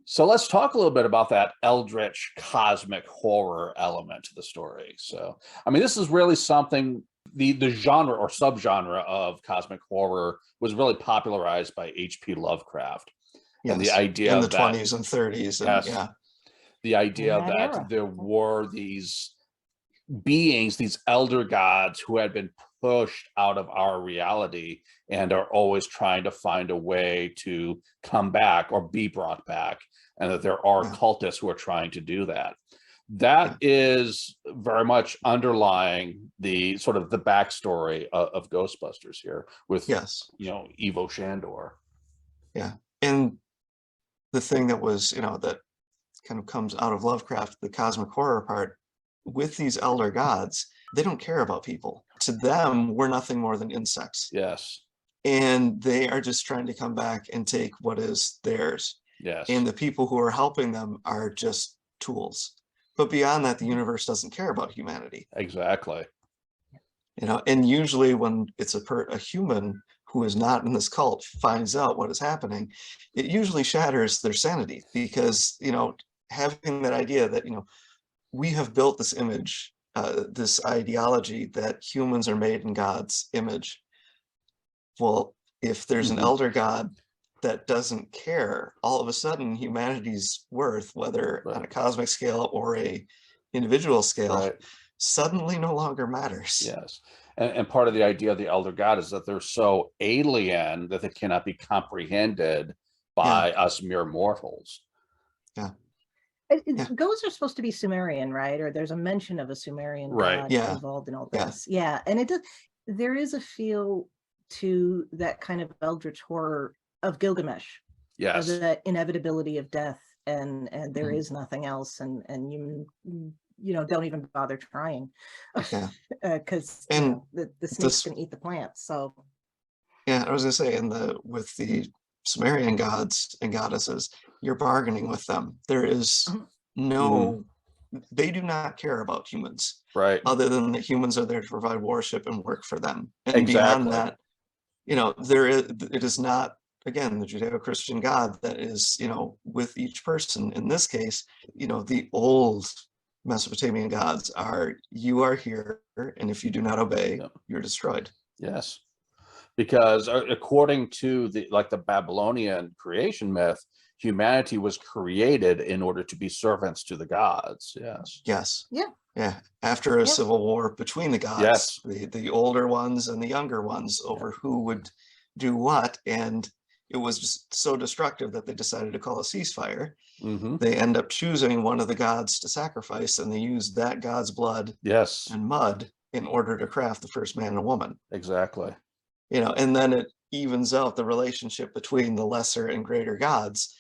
So let's talk a little bit about that eldritch cosmic horror element to the story. So, I mean, this is really something, the genre or subgenre of cosmic horror was really popularized by H.P. Lovecraft. Yes. And the idea in the that, 20s and 30s. And, yes, the idea In that that era. there were these beings, these elder gods who had been pushed out of our reality and are always trying to find a way to come back or be brought back, and that there are cultists who are trying to do that. That is very much underlying the sort of the backstory of Ghostbusters here with, Ivo Shandor. Yeah. And the thing that was, that kind of comes out of Lovecraft, the cosmic horror part, with these elder gods, they don't care about people. To them, we're nothing more than insects. Yes. And they are just trying to come back and take what is theirs. Yes. And the people who are helping them are just tools. But beyond that, the universe doesn't care about humanity. Exactly. And usually when it's a human who is not in this cult finds out what is happening, it usually shatters their sanity, because, having that idea that, we have built this image, this ideology that humans are made in God's image. Well, if there's an elder god that doesn't care, all of a sudden humanity's worth, whether on a cosmic scale or a individual scale, suddenly no longer matters. Yes. And part of the idea of the elder god is that they're so alien that they cannot be comprehended by us mere mortals. Yeah. Ghosts are supposed to be Sumerian, right? Or there's a mention of a Sumerian god involved in all this. Yeah. And it does, there is a feel to that kind of eldritch horror of Gilgamesh. Yes. Of that inevitability of death, and there is nothing else, and you don't even bother trying, because the snakes can eat the plants. So I was gonna say, with the Sumerian gods and goddesses, you're bargaining with them. There is no, they do not care about humans, other than that humans are there to provide worship and work for them. And beyond that, it is not, again, the Judeo-Christian God that is, with each person. In this case, the old Mesopotamian gods are, you are here, and if you do not obey, you're destroyed. Yes. Because according to the Babylonian creation myth, humanity was created in order to be servants to the gods. Yes. After a civil war between the gods, the older ones and the younger ones over who would do what, and it was just so destructive that they decided to call a ceasefire. They end up choosing one of the gods to sacrifice, and they use that god's blood and mud in order to craft the first man and woman. Exactly. And then it evens out the relationship between the lesser and greater gods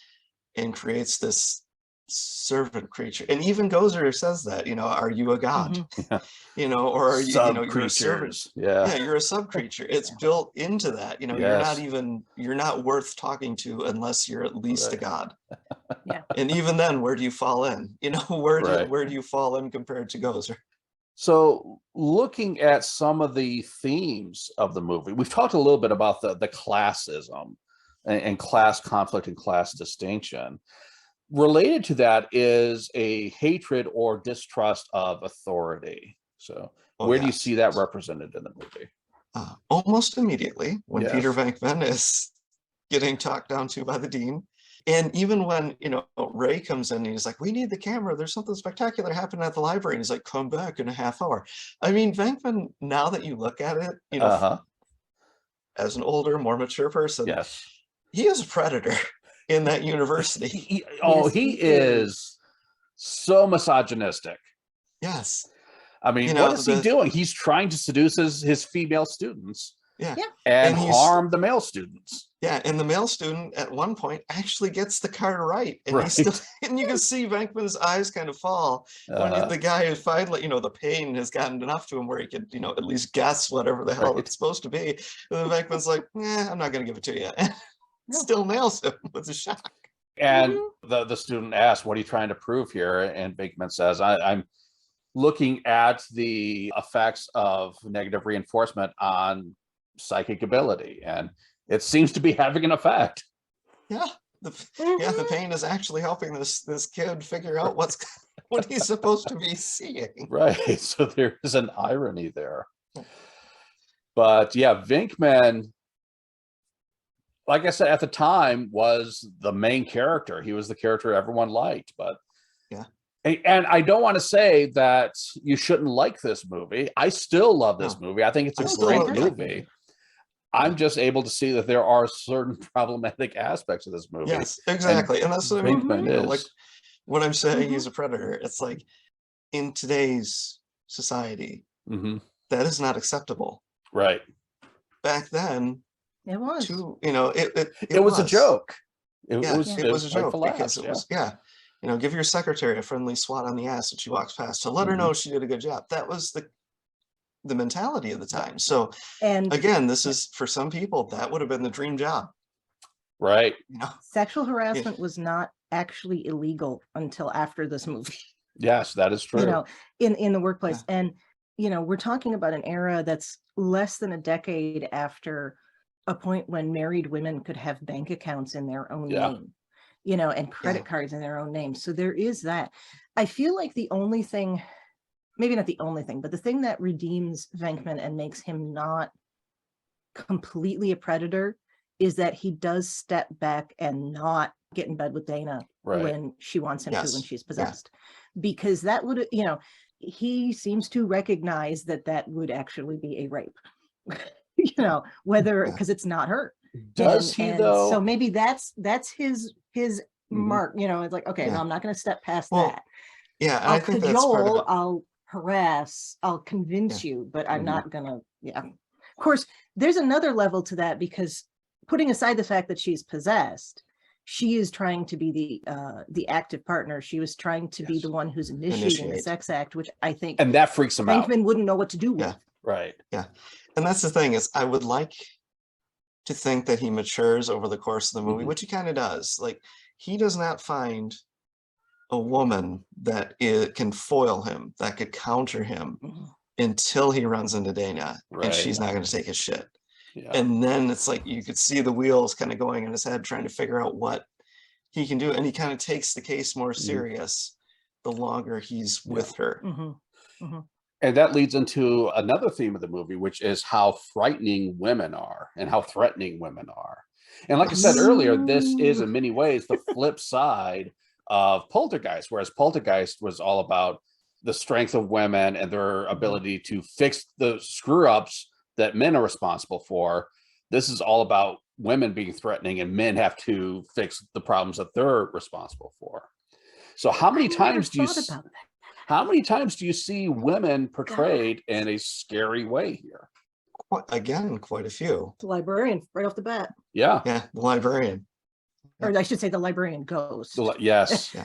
and creates this servant creature. And even Gozer says that, are you a god? Or are you, you're a servant. You're a sub creature. It's built into that, you're not worth talking to unless you're at least a god. And even then, where do you fall in? Where do you fall in compared to Gozer? So looking at some of the themes of the movie, we've talked a little bit about the classism and class conflict and class distinction. Related to that is a hatred or distrust of authority. So where do you see that represented in the movie? Almost immediately when Peter Venkman is getting talked down to by the dean. And even when, Ray comes in and he's like, we need the camera. There's something spectacular happening at the library. And he's like, come back in a half hour. I mean, Venkman, now that you look at it, as an older, more mature person, he is a predator in that university. He is so misogynistic. Yes. I mean, You what know, is he doing? He's trying to seduce his female students yeah. Yeah. and And he's- harm the male students. Yeah, and the male student at one point actually gets the card right, and Right. he's still, and you can see Venkman's eyes kind of fall when the guy is finally, you know, the pain has gotten enough to him where he could, you know, at least guess whatever the hell Right. it's supposed to be. And then Venkman's like, I'm not gonna give it to you. And No. still nails him with a shock. And the student asks, what are you trying to prove here? And Venkman says, I'm looking at the effects of negative reinforcement on psychic ability, and it seems to be having an effect. Yeah, the pain is actually helping this kid figure out what he's supposed to be seeing. Right. So there is an irony there. But yeah, Venkman, like I said, at the time was the main character. He was the character everyone liked. But yeah. And I don't want to say that you shouldn't like this movie. I still love this movie. I think it's a great movie. I'm just able to see that there are certain problematic aspects of this movie. Yes, exactly. And that's what I mean. Venkman You know, is. like when I'm saying he's a predator, it's like in today's society, that is not acceptable. Right. Back then, It was. you know, it was a joke. It was a joke like because it was, you know, give your secretary a friendly swat on the ass when she walks past to let her know she did a good job. That was the mentality of the time. So, and again, this is for some people that would have been the dream job. Right. You know? Sexual harassment was not actually illegal until after this movie. Yes, that is true. You know, in the workplace. And, you know, we're talking about an era that's less than a decade after a point when married women could have bank accounts in their own name, you know, and credit cards in their own name. So there is that. I feel like the only thing, maybe not the only thing, but the thing that redeems Venkman and makes him not completely a predator is that he does step back and not get in bed with Dana when she wants him to, when she's possessed, because that would, you know, he seems to recognize that that would actually be a rape, you know, whether, because it's not her. Does he though? So maybe that's his mark, you know, it's like, okay, no, I'm not going to step past that. Yeah. I'll I think that's part of it. I'll harass, I'll convince you, but I'm not gonna, Of course, there's another level to that, because putting aside the fact that she's possessed, she is trying to be the active partner. She was trying to be the one who's initiating the sex act, which I think, and that freaks him out. Venkman wouldn't know what to do with. Right. Yeah. And that's the thing, is I would like to think that he matures over the course of the movie, which he kind of does. Like, he does not find a woman that can foil him, that could counter him until he runs into Dana, and she's not going to take his shit. And then it's like you could see the wheels kind of going in his head, trying to figure out what he can do, and he kind of takes the case more serious the longer he's with her. And that leads into another theme of the movie, which is how frightening women are and how threatening women are. And like I said earlier, this is in many ways the flip side of Poltergeist, whereas Poltergeist was all about the strength of women and their ability to fix the screw ups that men are responsible for. This is all about women being threatening and men have to fix the problems that they're responsible for. So how many times do you see women portrayed in a scary way here? Again, quite a few. The librarian right off the bat. Yeah, the librarian. Or I should say the librarian ghost. Yes.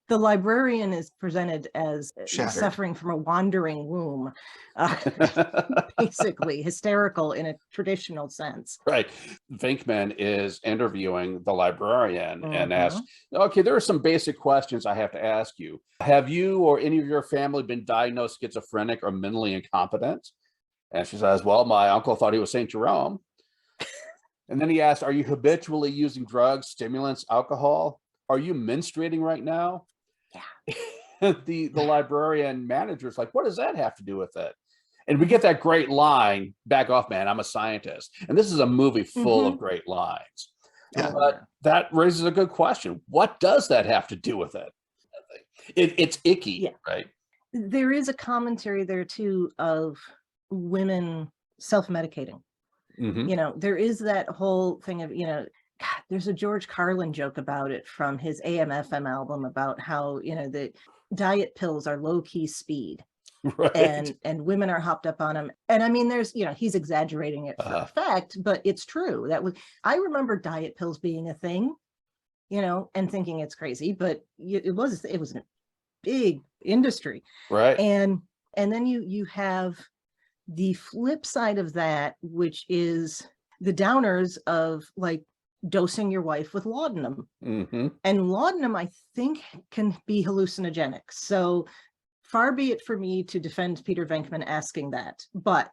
The librarian is presented as suffering from a wandering womb, basically hysterical in a traditional sense. Right. Venkman is interviewing the librarian and asks, okay, there are some basic questions I have to ask you. Have you or any of your family been diagnosed schizophrenic or mentally incompetent? And she says, well, my uncle thought he was St. Jerome. And then he asked, are you habitually using drugs, stimulants, alcohol? Are you menstruating right now? Yeah. the librarian manager's like, what does that have to do with it? And we get that great line, back off, man, I'm a scientist. And this is a movie full of great lines. Yeah. But that raises a good question. What does that have to do with it? It's icky, right? There is a commentary there too of women self-medicating. You know, there is that whole thing of, you know, God, there's a George Carlin joke about it from his AM/FM album about how, you know, the diet pills are low-key speed. Right. and women are hopped up on him. And I mean, there's, he's exaggerating it for effect, but it's true. I remember diet pills being a thing, and thinking it's crazy, but it was a big industry. Right. And then you have the flip side of that, which is the downers of like dosing your wife with laudanum. Mm-hmm. And laudanum, I think, can be hallucinogenic. So far be it for me to defend Peter Venkman asking that, but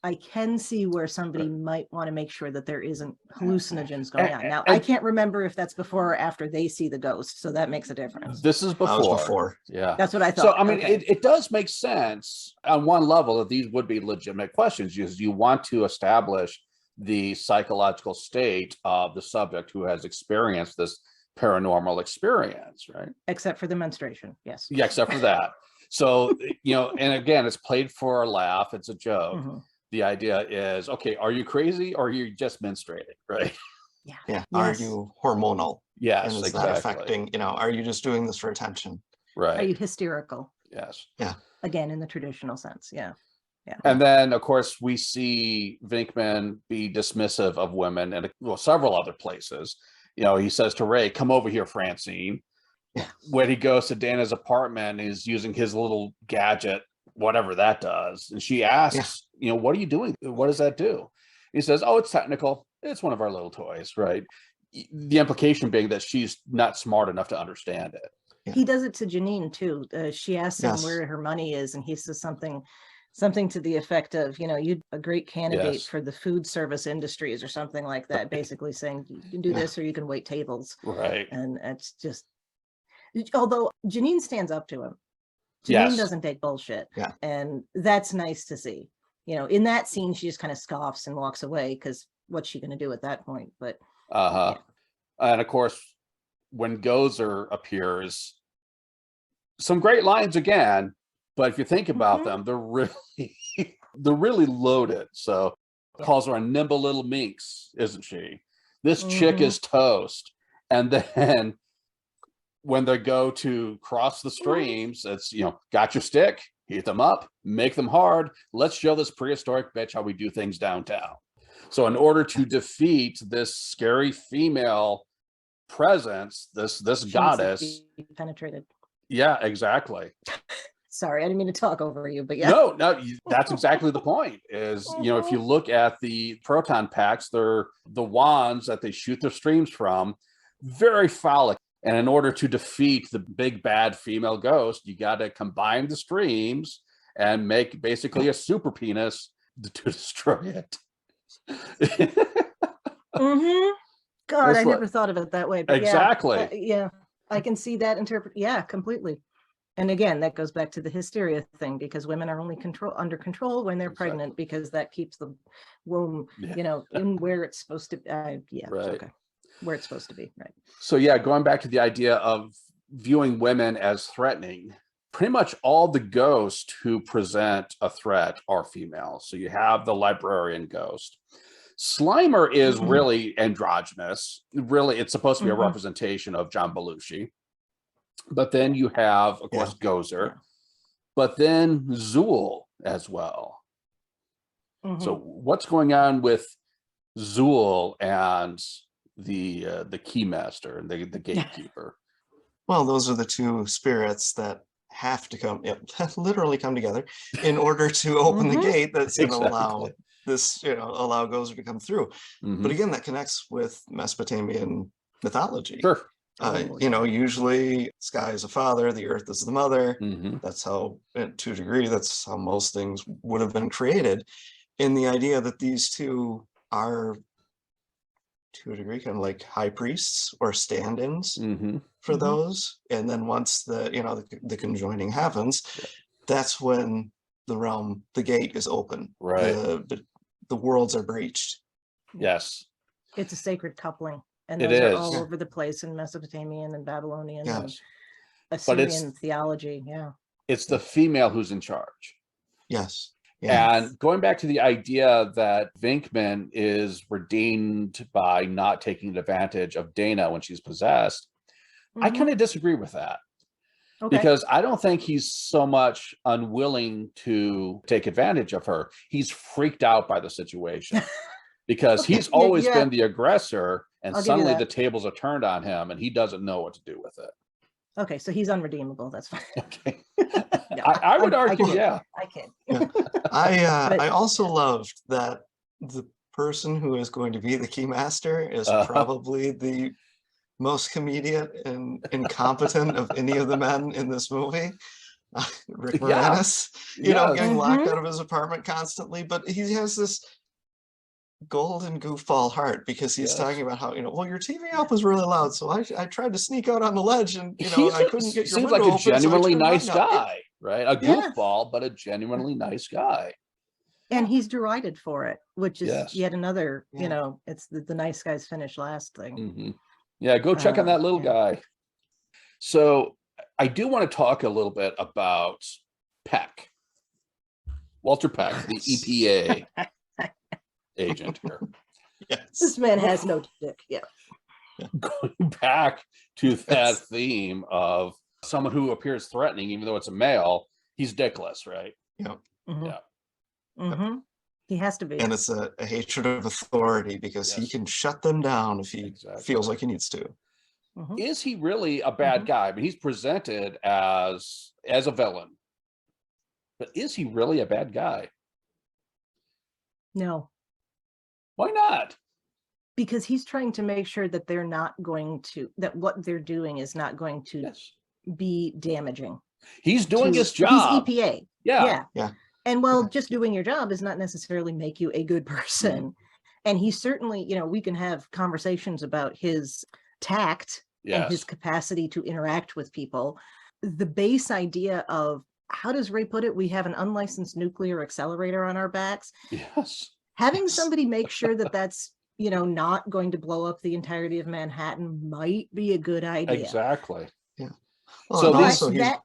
I can see where somebody might want to make sure that there isn't hallucinogens going on. Now, I can't remember if that's before or after they see the ghost, so that makes a difference. This is before. That was before. Yeah. That's what I thought. So, I mean, it does make sense on one level that these would be legitimate questions. You want to establish the psychological state of the subject who has experienced this paranormal experience, right? Except for the menstruation, yes. Yeah, except for that. So, and again, it's played for a laugh. It's a joke. Mm-hmm. The idea is, okay, are you crazy or are you just menstruating, right? Yeah. Yes. Are you hormonal? Yes, and is exactly. that affecting, are you just doing this for attention? Right. Are you hysterical? Yes. Yeah. Again, in the traditional sense. Yeah. Yeah. And then, of course, we see Venkman be dismissive of women and several other places. He says to Ray, "Come over here, Francine." Yeah. When he goes to Dana's apartment, he's using his little gadget, whatever that does. And she asks, what are you doing? What does that do? He says, "Oh, it's technical. It's one of our little toys," right? The implication being that she's not smart enough to understand it. Yeah. He does it to Janine too. She asks him where her money is, and he says something to the effect of, you're a great candidate for the food service industries or something like that, basically saying you can do this or you can wait tables. Right. And it's just, although Janine stands up to him. Janine doesn't take bullshit. Yeah. And that's nice to see. In that scene, she just kind of scoffs and walks away because what's she going to do at that point? But and of course, when Gozer appears, some great lines again, but if you think about them, they're really loaded. So calls her a nimble little minx, isn't she? This chick is toast. And then when they go to cross the streams, it's, got your stick, heat them up, make them hard. Let's show this prehistoric bitch how we do things downtown. So in order to defeat this scary female presence, this goddess, penetrated. Yeah, exactly. Sorry, I didn't mean to talk over you, but yeah. No, that's exactly the point is, if you look at the proton packs, they're the wands that they shoot their streams from, very phallic. And in order to defeat the big bad female ghost, you got to combine the streams and make basically a super penis to destroy it. God, I never thought of it that way. But exactly. Yeah, I can see that completely. And again, that goes back to the hysteria thing, because women are only under control when they're pregnant, because that keeps the womb, in where it's supposed to. Right. Okay. Where it's supposed to be. Right. So going back to the idea of viewing women as threatening, pretty much all the ghosts who present a threat are female. So you have the librarian ghost. Slimer is really androgynous. Really, it's supposed to be a representation of John Belushi. But then you have, of course, Gozer, but then Zool as well. So what's going on with Zool and the keymaster and the gatekeeper? Well, those are the two spirits that have to literally come together in order to open the gate that's going to allow this, allow Gozer to come through. But again, that connects with Mesopotamian mythology. Sure. Usually sky is a father, the earth is the mother. That's how, to a degree, that's how most things would have been created. In the idea that these two are, to a degree, kind of like high priests or stand-ins for those. And then once the conjoining happens, that's when the gate is open. Right. The worlds are breached. Yes. It's a sacred coupling. And it those is are all over the place in Mesopotamian and Babylonian and Assyrian theology. Yeah. It's the female who's in charge. Yes. And going back to the idea that Venkman is redeemed by not taking advantage of Dana when she's possessed, I kind of disagree with that. Okay. Because I don't think he's so much unwilling to take advantage of her. He's freaked out by the situation because Okay, he's always yeah. been the aggressor, and I'll give you suddenly that. the tables are turned on him and he doesn't know what to do with it. Okay, so he's unredeemable. That's fine. Okay. No, I would argue, kid. yeah. I kid. Yeah. But- I also loved that the person who is going to be the keymaster is probably the most comedian and incompetent of any of the men in this movie. Rick Yeah. Moranis, you know, Yes. getting locked Mhm. out of his apartment constantly, but he has this golden goofball heart because he's Yes. talking about how, you know, well, your TV out was really loud, so I tried to sneak out on the ledge, and you know, I couldn't get your seems window like a open, so I genuinely turned mine nice up. guy, right? A Yeah. goofball, but a genuinely nice guy. And he's derided for it, which is Yes. yet another, Yeah. you know, it's the nice guys finish last thing. Mhm. Yeah, go check on that little yeah. guy. So I do want to talk a little bit about Peck, Walter Peck, the EPA agent here. Yes. This man has no dick. Yeah. Going back to that Yes. theme of someone who appears threatening, even though it's a male, he's dickless, right? Yep. Mhm. Yeah. Mhm. He has to be. And it's a hatred of authority because he Yes. can shut them down if he Exactly. feels like he needs to. Mhm. Is he really a bad Mhm. guy? I mean, he's presented as a villain, but is he really a bad guy? No, Why not? because he's trying to make sure that they're not going to, that what they're doing is not going to Yes, be damaging. he's doing to- his job. He's EPA. Yeah, Yeah. And well, Yeah. just doing your job does not necessarily make you a good person. And he certainly, you know, we can have conversations about his tact and his yes, capacity to interact with people. The base idea of, how does Ray put it? We have an unlicensed nuclear accelerator on our backs. yes, Having Yes. somebody make sure that that's, you know, not going to blow up the entirety of Manhattan might be a good idea. exactly. Well, So and But also he's, that,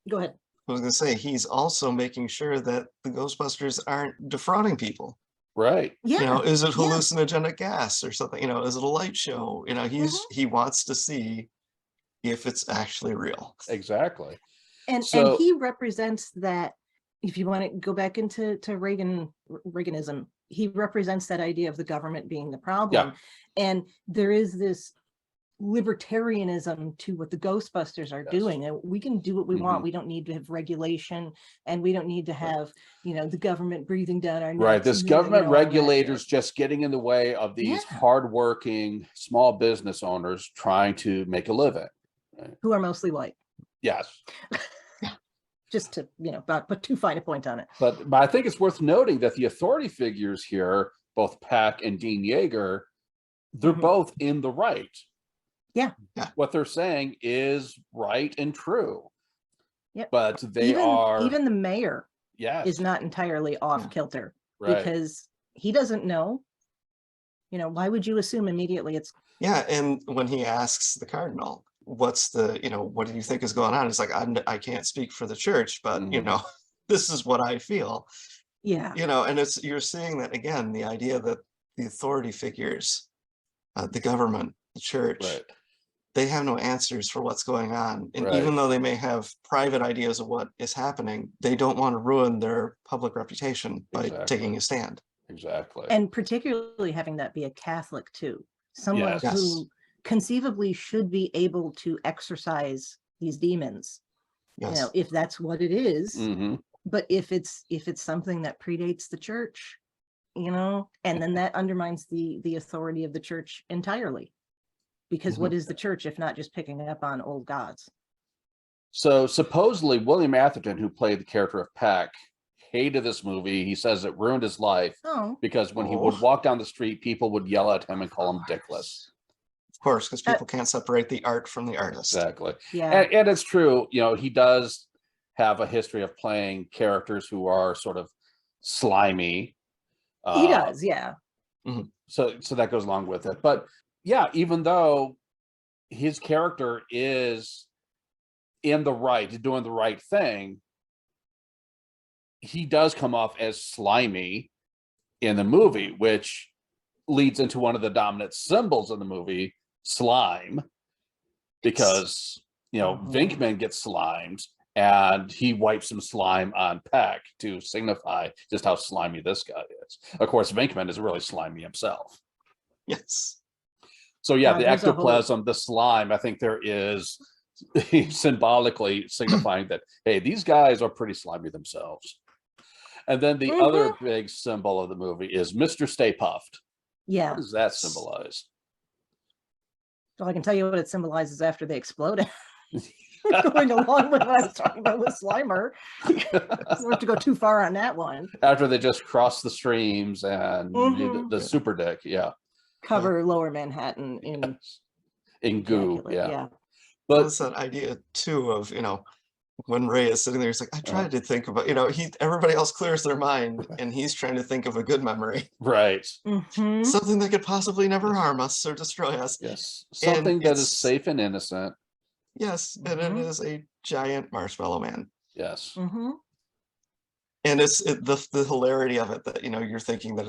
go ahead. I was going to say, he's also making sure that the Ghostbusters aren't defrauding people. Right. Yeah. You know, is it yeah. hallucinogenic gas or something? You know, is it a light show? You know, he wants to see if it's actually real. Exactly. And So- he represents that. If you want to go back into Reaganism, he represents that idea of the government being the problem. And there is this libertarianism to what the Ghostbusters are Yes. doing, and we can do what we want. Mhm. We don't need to have regulation, and we don't need to have, you know, the government breathing down our necks. Right. This and, you know, government all that regulators shit. just getting in the way of these Yeah. hardworking small business owners trying to make a living. Who are mostly white. Yes. Just to, you know, not put too fine a point on it. But I think it's worth noting that the authority figures here, both Peck and Dean Yeager, they're Mhm. both in the right. Yeah. Yeah. What they're saying is right and true. Yep. But they Even the mayor yes, is not entirely off Yeah. kilter, right. because he doesn't know. You know, why would you assume immediately it's Yeah, and when he asks the cardinal, what's the, you know, what do you think is going on? It's like, I can't speak for the church, but you Mhm. know, this is what I feel. yeah. You know, and it's, you're seeing that again, the idea that the authority figures, the government, the church, Right. they have no answers for what's going on. And Right. even though they may have private ideas of what is happening, they don't want to ruin their public reputation by Exactly. taking a stand. Exactly. And particularly having that be a Catholic too, someone Yes. who conceivably should be able to exorcise these demons, Yes. you know, if that's what it is. Mhm. But if it's something that predates the church, you know, and then that undermines the authority of the church entirely. Because what is the church if not just picking up on old gods? So supposedly William Atherton, who played the character of Peck, hated this movie. He says it ruined his life Oh, because when he Oh. would walk down the street, people would yell at him and call him dickless. Of course, because people can't separate the art from the artist. Exactly. yeah. And it's true, you know, he does have a history of playing characters who are sort of slimy. He does, yeah. So that goes along with it. But yeah, even though his character is in the right, doing the right thing, he does come off as slimy in the movie, which leads into one of the dominant symbols in the movie, slime, because Venkman gets slimed, and he wipes some slime on Peck to signify just how slimy this guy is. Of course, Venkman is really slimy himself. Yes. So yeah, the there's a whole- ectoplasm, the slime, I think there is symbolically signifying that, hey, these guys are pretty slimy themselves. And then the other big symbol of the movie is Mr. Stay Puffed. Yeah. What does that symbolize? Well, I can tell you what it symbolizes after they explode. Going along with what I was talking about with Slimer. We don't have to go too far on that one. After they just cross the streams and the super dick, yeah. Cover Lower Manhattan in goo, ejaculate, yeah. But But it's that idea too of, when Ray is sitting there, he's like, I tried to think about, everybody else clears their mind and he's trying to think of a good memory. right. Something that could possibly never harm us or destroy us. Yes. Something And that is it's- safe and innocent. Yes, and it is a giant marshmallow man. Yes. And it's the hilarity of it that, you're thinking that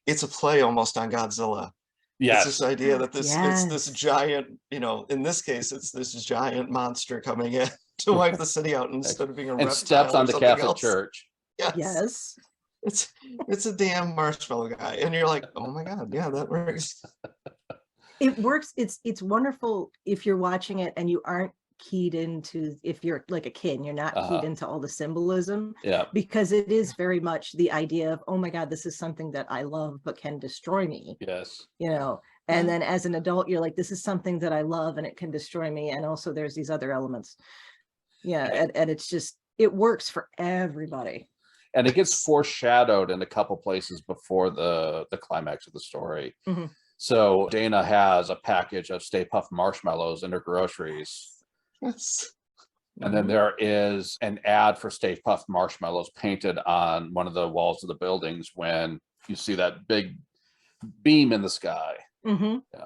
it's a play almost on Godzilla. Yes. It's this idea that it's this Yes. giant, in this case, it's this giant monster coming in to wipe the city out instead of being a and reptile steps or on the something Catholic else. Church. Yes. It's a damn marshmallow guy. And you're like, oh my God, yeah, that works. It works. It's wonderful if you're watching it and you aren't keyed into, if you're like a kid and you're not keyed into all the symbolism, Yeah. because it is very much the idea of, oh my God, this is something that I love but can destroy me, Yes. and then as an adult you're like, this is something that I love and it can destroy me, and also there's these other elements, and it's just, it works for everybody. And it gets foreshadowed in a couple places before the climax of the story. So Dana has a package of Stay Puft marshmallows in her groceries. Yes. And then there is an ad for Stay Puft marshmallows painted on one of the walls of the buildings when you see that big beam in the sky.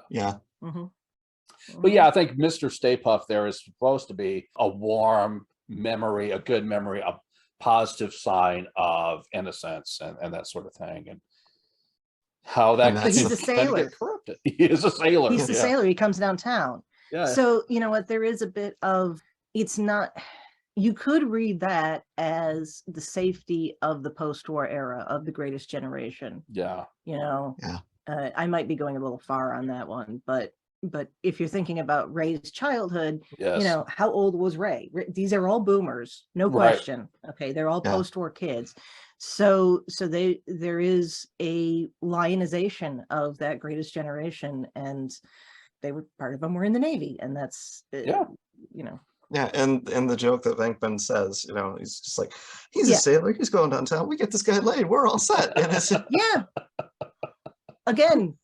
Yeah. But yeah, I think Mr. Stay Puft there is supposed to be a warm memory, a good memory, a positive sign of innocence and that sort of thing. And how that But he's can a sailor. get corrupted. He is a sailor. He's the sailor. He comes downtown. Yeah. So you know what, there is a bit of, it's not, you could read that as the safety of the post-war era of the Greatest Generation. Yeah. I might be going a little far on that one, but if you're thinking about Ray's childhood, Yes. how old was Ray? These are all boomers, no Right. question. Okay, they're all Yeah. post-war kids. So there is a lionization of that Greatest Generation, and part of them were in the Navy, and that's Yeah, and the joke that Venkman says, he's just like, he's a sailor, he's going downtown, we get this guy laid, we're all set. And it's yeah. Again,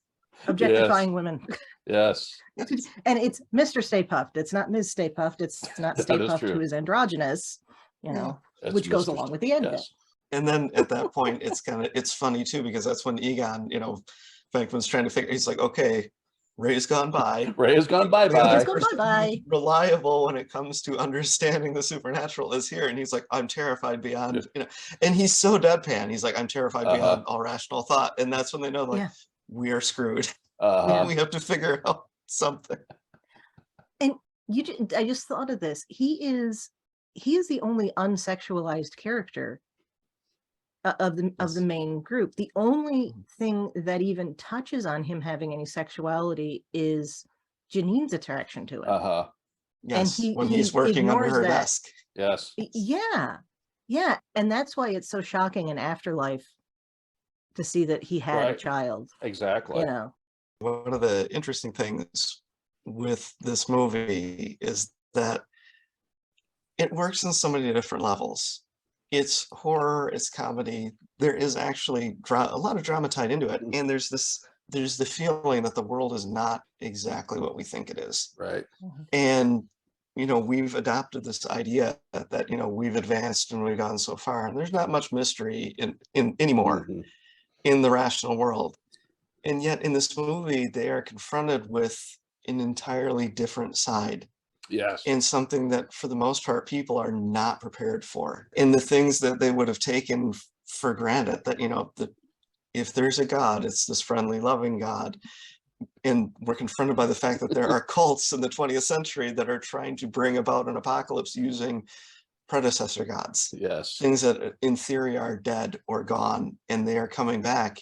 objectifying women. Yes. And it's Mr. Stay Puffed. It's not Ms. Stay Puffed. It's not That Stay is Puffed true. who is androgynous, It's which goes Mr. along with the end of it. Yes. And then at that point, it's funny too, because that's when Egon, Venkman's trying to figure, he's like, okay, Ray's gone by. Ray has gone bye-bye. Ray's gone bye-bye. Reliable when it comes to understanding the supernatural is here. And he's like, I'm terrified beyond, and he's so deadpan. He's like, I'm terrified beyond all rational thought. And that's when they know, like, we are screwed. We have to figure out something. And I just thought of this. He is the only unsexualized character of the main group. The only thing that even touches on him having any sexuality is Janine's attraction to him. Yes, and when he's working under her desk. Yes. Yeah. And that's why it's so shocking in Afterlife to see that he had a child. Exactly. One of the interesting things with this movie is that it works on so many different levels. It's horror, it's comedy. There is actually a lot of drama tied into it. And there's the feeling that the world is not exactly what we think it is. Right. And, we've adopted this idea that, we've advanced and we've gone so far, and there's not much mystery in anymore in the rational world. And yet in this movie, they are confronted with an entirely different side. Yes. And something that for the most part, people are not prepared for. And the things that they would have taken for granted that, if there's a God, it's this friendly, loving God. and we're confronted by the fact that there are cults in the 20th century that are trying to bring about an apocalypse using predecessor gods, Yes. things that in theory are dead or gone, and they are coming back,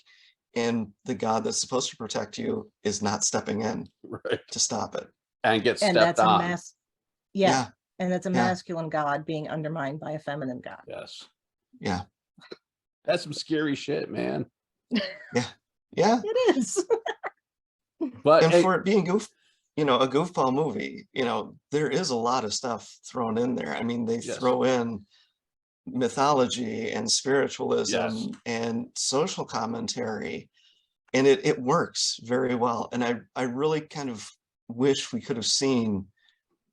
and the god that's supposed to protect you is not stepping in Right. to stop it. And get And stepped that's a on. yeah. And that's a Yeah. masculine god being undermined by a feminine god. Yes. Yeah. That's some scary shit, man. Yeah. Yeah. It is. But And for it being a goofball movie, there is a lot of stuff thrown in there. I mean, they Yes. throw in mythology and spiritualism Yes. and social commentary, and it works very well. And I really kind of wish we could have seen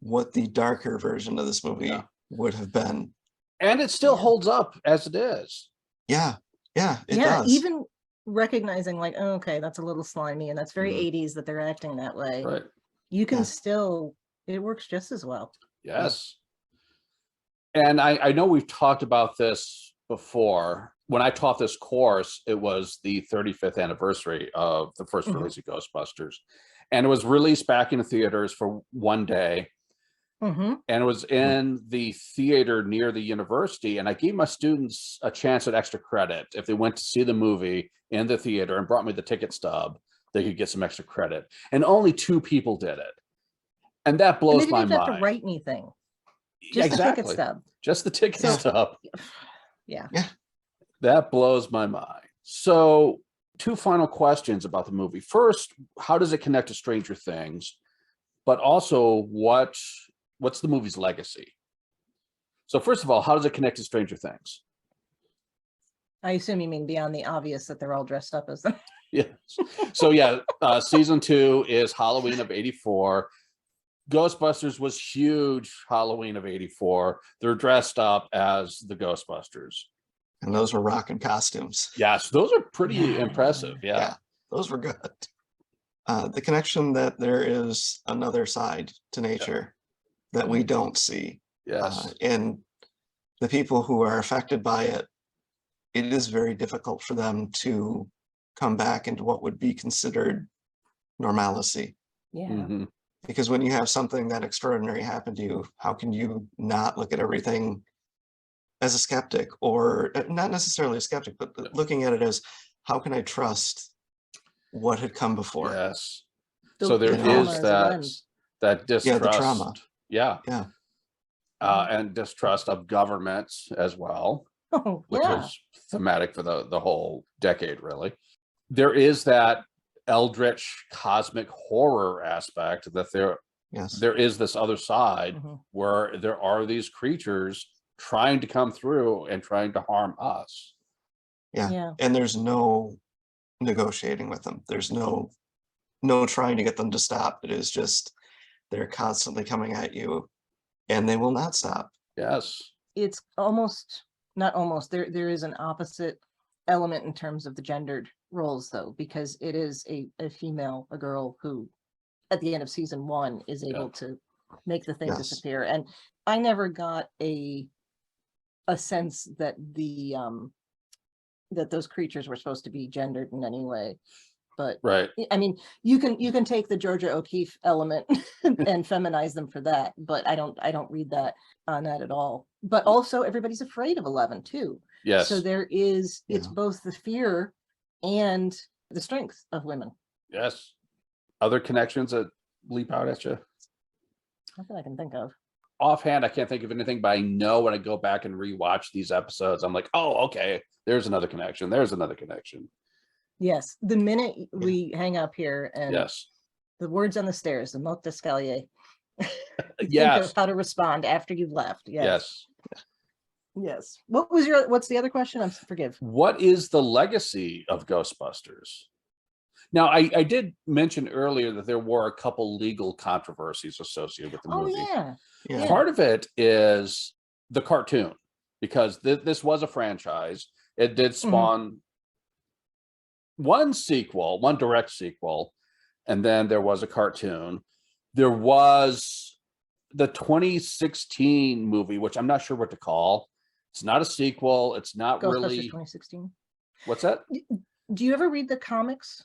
what the darker version of this movie would have been. And it still holds up as it is. Yeah. Yeah, it does. Even recognizing like, oh, okay, that's a little slimy and that's very Mhm. 80s that they're acting that way. Right. You can Yeah. still, it works just as well. Yes. And I know we've talked about this before. When I taught this course, it was the 35th anniversary of the first Mhm. release of Ghostbusters. And it was released back in the theaters for one day. Mm-hmm. And it was in the theater near the university. And I gave my students a chance at extra credit. If they went to see the movie in the theater and brought me the ticket stub, they could get some extra credit. And only 2 people did it. And that And blows they my didn't even have mind. to write anything. Just the Exactly. ticket stub. Just the ticket So- stub. Yeah. That blows my mind. So 2 final questions about the movie. First, how does it connect to Stranger Things? But also, what's the movie's legacy? So first of all, how does it connect to Stranger Things? I assume you mean beyond the obvious that they're all dressed up as them. Yes. So yeah, season 2 is Halloween of '84. Ghostbusters was huge Halloween of '84. They're dressed up as the Ghostbusters. And those were rocking costumes. Yes, those are pretty impressive. Yeah. Those were good. The connection that there is another side to nature that we don't see. Yes. And the people who are affected by it, it is very difficult for them to come back into what would be considered normalcy. Yeah. Mhm. Because when you have something that extraordinary happen to you, how can you not look at everything as a skeptic, or not necessarily a skeptic, but looking at it as, how can I trust what had come before? Yes. The So there trauma is as a that lens. distrust. Yeah, the trauma. Yeah. Yeah. And distrust of governments as well, Oh, which yeah. was thematic for the whole decade, really. There is that eldritch cosmic horror aspect that Yes. there is this other side Mhm. where there are these creatures trying to come through and trying to harm us. Yeah. Yeah. And there's no negotiating with them. There's no trying to get them to stop. It is just, they're constantly coming at you and they will not stop. Yes. It's almost, not almost, there is an opposite element in terms of the gendered roles though, because it is a female, a girl who at the end of season 1 is able to make the thing Yes. disappear. And I never got a sense that that those creatures were supposed to be gendered in any way. But Right. I mean, you can take the Georgia O'Keeffe element and feminize them for that, but I don't read that on that at all. But also everybody's afraid of 11 too. Yes. So there is, it's Yeah. both the fear and the strength of women. Yes. Other connections that leap out at you? Not that I can think of. Offhand, I can't think of anything, but I know when I go back and rewatch these episodes, I'm like, oh, okay, there's another connection. There's another connection. Yes, the minute we hang up here and Yes. the words on the stairs, the mot d'escalier. Think Yes. of how to respond after you've left. Yes. Yes. Yes. What's the other question? Forgive. What is the legacy of Ghostbusters? Now, I did mention earlier that there were a couple legal controversies associated with the Oh movie. yeah. Yeah. Part of it is the cartoon, because this was a franchise. It did spawn one sequel, one direct sequel, and then there was a cartoon. There was the 2016 movie, which I'm not sure what to call. It's not a sequel. It's not Ghostbusters really. 2016. What's that? Do you ever read the comics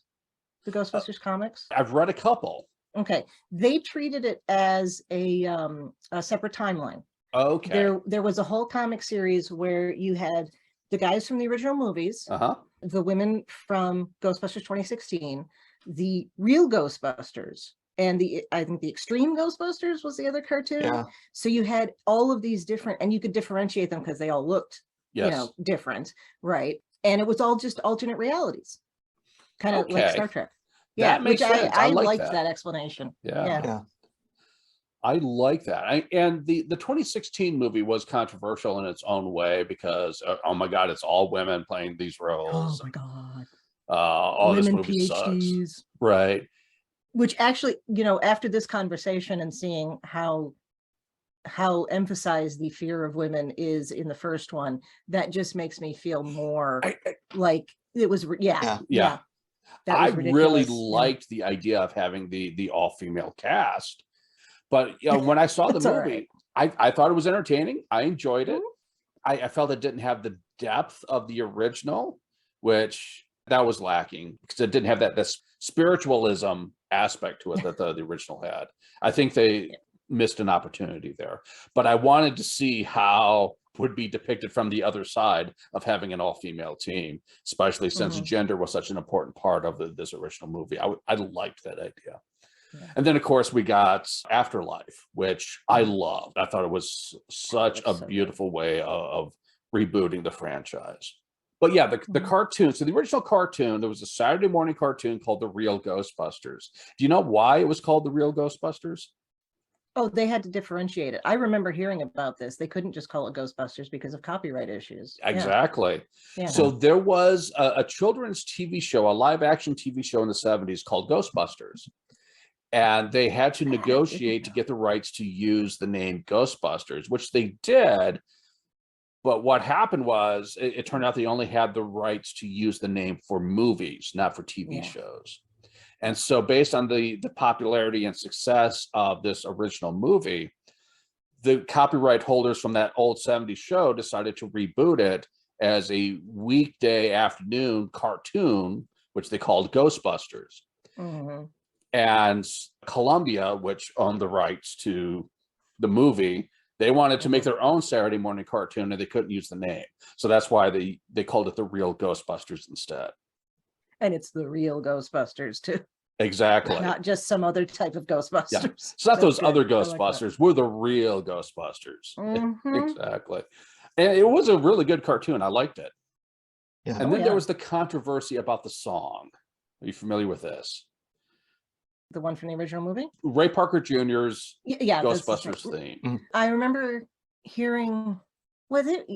The Ghostbusters comics? I've read a couple. Okay. They treated it as a separate timeline. Okay. There was a whole comic series where you had the guys from the original movies, the women from Ghostbusters 2016, the real Ghostbusters, and I think the Extreme Ghostbusters was the other cartoon. Yeah. So you had all of these different, and you could differentiate them because they all looked, different, right? And it was all just alternate realities, kind of like Star Trek. That makes sense. I liked that explanation. Yeah. I like that. And the 2016 movie was controversial in its own way because, oh my God, it's all women playing these roles. Oh my God. This movie PhDs. Sucks. Right. Which actually, after this conversation and seeing how emphasized the fear of women is in the first one, that just makes me feel more like it was. Yeah. I really liked the idea of having the all-female cast. But when I saw the movie, I thought it was entertaining. I enjoyed it. I felt it didn't have the depth of the original, which that was lacking because it didn't have that spiritualism aspect to it that the original had. I think they missed an opportunity there. But I wanted to see how it would be depicted from the other side of having an all-female team, especially since gender was such an important part of this original movie. I liked that idea. And then, of course, we got Afterlife, which I loved. I thought it was such a beautiful way of rebooting the franchise. But yeah, the cartoon. So the original cartoon, there was a Saturday morning cartoon called The Real Ghostbusters. Do you know why it was called The Real Ghostbusters? Oh, they had to differentiate it. I remember hearing about this. They couldn't just call it Ghostbusters because of copyright issues. Exactly. Yeah. So there was a children's TV show, a live action TV show in the 70s called Ghostbusters. And they had to negotiate to get the rights to use the name Ghostbusters, which they did. But what happened was it turned out they only had the rights to use the name for movies, not for TV shows. And so based on the popularity and success of this original movie, the copyright holders from that old 70s show decided to reboot it as a weekday afternoon cartoon, which they called Ghostbusters. And Columbia, which owned the rights to the movie, they wanted to make their own Saturday morning cartoon and they couldn't use the name. So that's why they called it The Real Ghostbusters instead. And it's the real Ghostbusters too. Exactly. Not just some other type of Ghostbusters. Yeah. It's not those other Ghostbusters. We're the real Ghostbusters. Exactly. And it was a really good cartoon. I liked it. Yeah. And then there was the controversy about the song. Are you familiar with this? The one from the original movie? Ray Parker Jr.'s Ghostbusters theme. I remember hearing,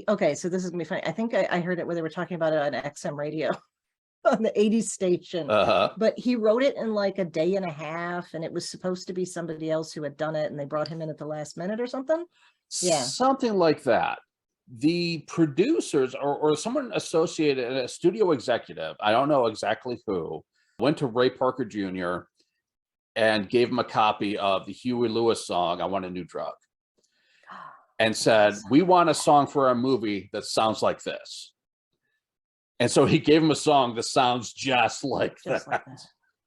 okay, so this is going to be funny. I think I heard it where they were talking about it on XM radio on the 80s station. But he wrote it in like a day and a half, and it was supposed to be somebody else who had done it, and they brought him in at the last minute or something. Yeah. Something like that. The producers or someone associated, a studio executive, I don't know exactly who, went to Ray Parker Jr. and gave him a copy of the Huey Lewis song, I Want a New Drug, and said, we want a song for our movie that sounds like this. And so he gave him a song that sounds just like that.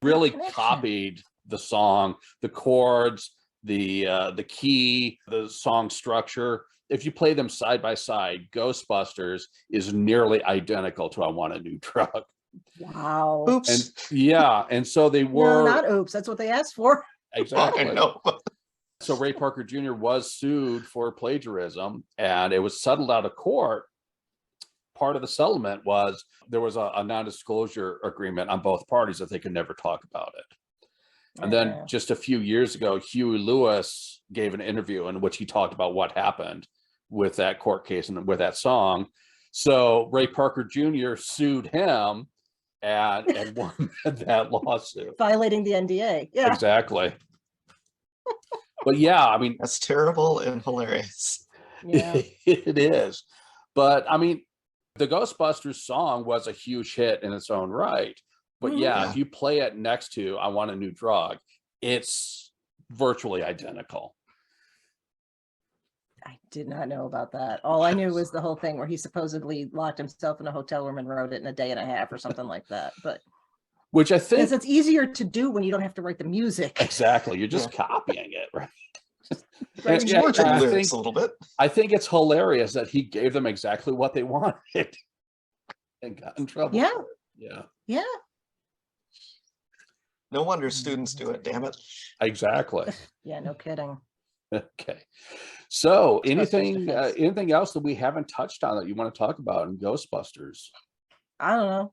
Really copied the song, the chords, the key, the song structure. If you play them side by side, Ghostbusters is nearly identical to I Want a New Drug. Wow. Oops. And so they were not oops, that's what they asked for. Exactly. I know. So Ray Parker Jr. was sued for plagiarism, and it was settled out of court. Part of the settlement was there was a non-disclosure agreement on both parties that they could never talk about it. And then just a few years ago, Huey Lewis gave an interview in which he talked about what happened with that court case and with that song. So Ray Parker Jr. sued him and won that lawsuit. Violating the NDA. Yeah. Exactly. But yeah, I mean, that's terrible and hilarious. Yeah. It is. But I mean, the Ghostbusters song was a huge hit in its own right. But yeah, if you play it next to I Want a New Drug, it's virtually identical. I did not know about that. All I knew was the whole thing where he supposedly locked himself in a hotel room and wrote it in a day and a half or something like that. But which I think it's easier to do when you don't have to write the music. exactly, you're just copying it, right? Right, And, you want Change I the that. lyrics think a little bit. I think it's hilarious that he gave them exactly what they wanted and got in trouble. Yeah. for it. Yeah, Yeah. No wonder students do it, damn it. exactly. Yeah, no kidding. Okay. So Ghostbusters anything else that we haven't touched on that you want to talk about in Ghostbusters? I don't know.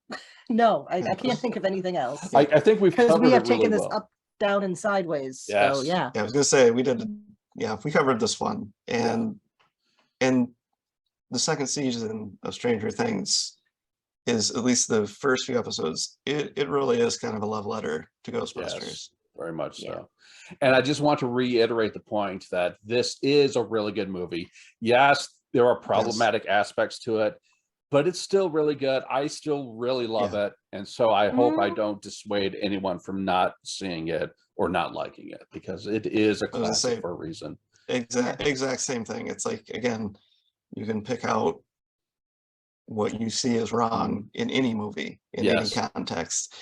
No, I can't think of anything else. I think we've Because covered we have it really taken this well. up, down, and sideways. So Yes. yeah. Yeah, I was gonna say we covered this one, and the second season of Stranger Things is, at least the first few episodes, it really is kind of a love letter to Ghostbusters. Yes, very much Yeah. so. And I just want to reiterate the point that this is a really good movie. Yes, there are problematic aspects to it, but it's still really good. I still really love it. And so I hope I don't dissuade anyone from not seeing it or not liking it, because it is a I was gonna classic say, for a reason. exact same thing. It's like, again, you can pick out what you see as wrong in any movie, in any Yes. context.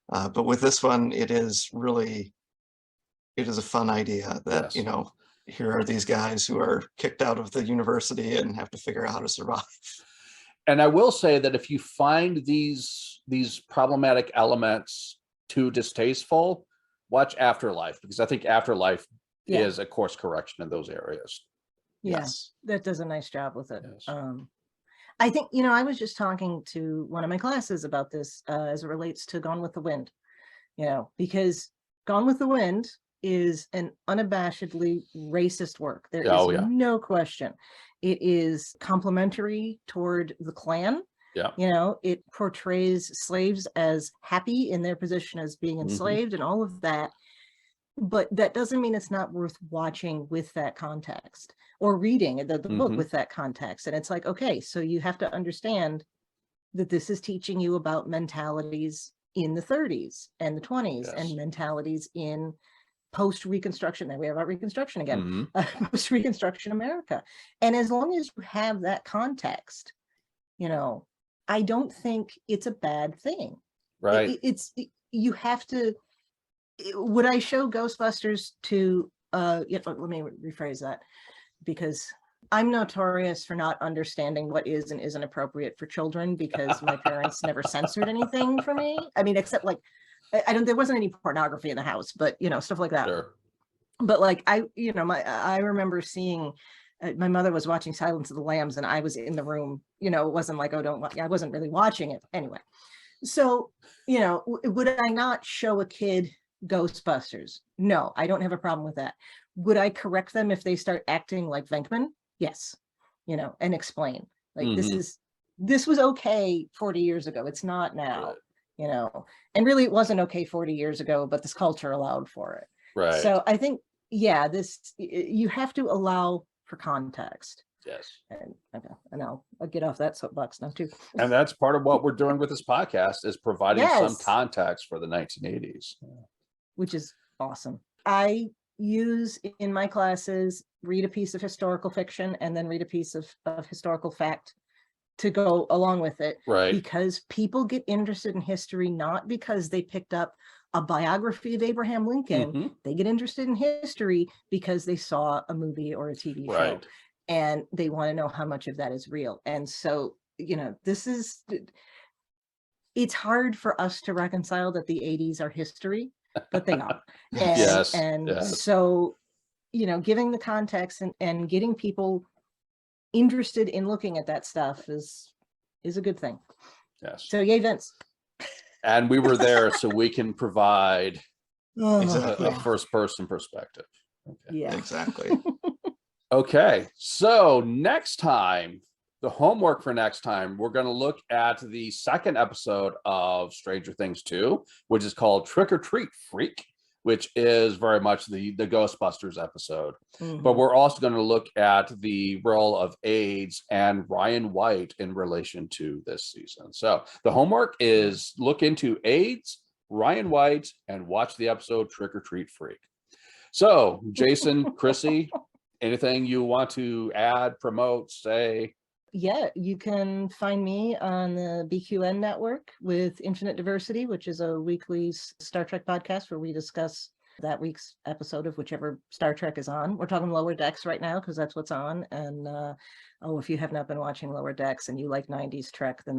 But with this one, it is a fun idea that, Yes. here are these guys who are kicked out of the university and have to figure out how to survive. And I will say that if you find these problematic elements too distasteful, watch Afterlife, because I think Afterlife Yeah. is a course correction in those areas. Yeah. Yes. That does a nice job with it. Yes. I think, I was just talking to one of my classes about this as it relates to Gone with the Wind, because Gone with the Wind is an unabashedly racist work. There is Oh, yeah. no question. It is complimentary toward the Klan. Yeah. It portrays slaves as happy in their position as being Mhm. enslaved and all of that. But that doesn't mean it's not worth watching with that context or reading the book Mhm. with that context. And it's like, okay, so you have to understand that this is teaching you about mentalities in the 30s and the 20s Yes. and mentalities in post-Reconstruction. There we have our Reconstruction again, Mhm. post-Reconstruction America. And as long as you have that context, I don't think it's a bad thing. Right. You have to. Would I show Ghostbusters to let me rephrase that, because I'm notorious for not understanding what is and isn't appropriate for children, because my parents never censored anything for me. I mean, except like there wasn't any pornography in the house, but stuff like that. Sure. But like I remember seeing my mother was watching Silence of the Lambs and I was in the room. It wasn't like, oh, don't watch. I wasn't really watching it anyway. So would I not show a kid Ghostbusters? No, I don't have a problem with that. Would I correct them if they start acting like Venkman? Yes. And explain like Mhm. this was okay 40 years ago. It's not now. And really it wasn't okay 40 years ago, but this culture allowed for it. Right. So I think, you have to allow for context. Yes. And I'll get off that soapbox now too. And that's part of what we're doing with this podcast, is providing some Yes. context for the 1980s. Which is awesome. I use in my classes, read a piece of historical fiction and then read a piece of historical fact to go along with it. Right. Because people get interested in history, not because they picked up a biography of Abraham Lincoln. Mhm. They get interested in history because they saw a movie or a TV show. Right. And they want to know how much of that is real. And so, it's hard for us to reconcile that the 80s are history, but they are. Yes. Yes. So, giving the context and getting people interested in looking at that stuff is a good thing. Yes. So yay, Vince. And we were there so we can provide Exactly. a first person perspective. Okay. Yeah. Exactly. Okay, so next time, the homework for next time, we're going to look at the second episode of Stranger Things 2, which is called Trick or Treat Freak, which is very much the Ghostbusters episode. Mhm. But we're also going to look at the role of AIDS and Ryan White in relation to this season. So the homework is look into AIDS, Ryan White, and watch the episode Trick or Treat Freak. So Jason, Chrissy, anything you want to add, promote, say? Yeah, you can find me on the BQN network with Infinite Diversity, which is a weekly Star Trek podcast where we discuss that week's episode of whichever Star Trek is on. We're talking Lower Decks right now because that's what's on. And if you have not been watching Lower Decks and you like 90s Trek, then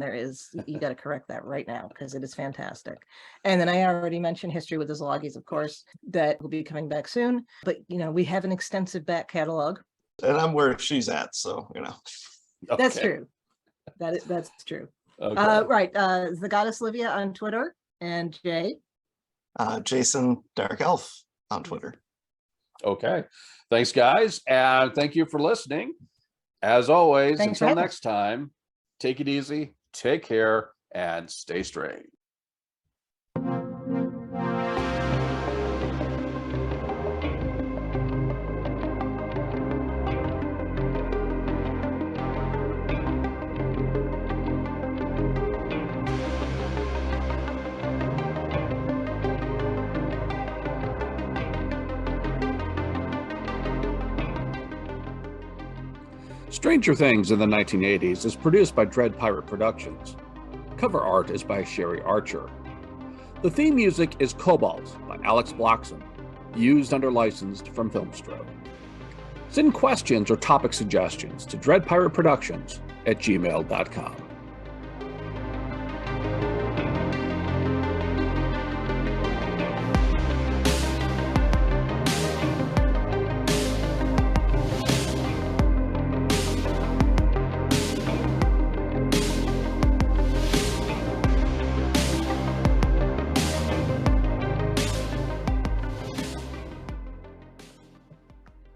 you got to correct that right now because it is fantastic. And then I already mentioned History with the Szilagyis, of course, that will be coming back soon. But, we have an extensive back catalog. And I'm where she's at, so, Okay. That's true. That's true. Okay. Right. The Goddess Livia on Twitter and Jay. Jason Dark Elf on Twitter. Okay. Thanks, guys. And thank you for listening. As always, Thanks until next time, take it easy, take care, and stay straight. Stranger Things in the 1980s is produced by dreadpirateproductions. Cover art is by Sherry Archer. The theme music is Cobalt by Alex Bloxham, used under licensed from Filmstro. Send questions or topic suggestions to dreadpirateproductions@gmail.com.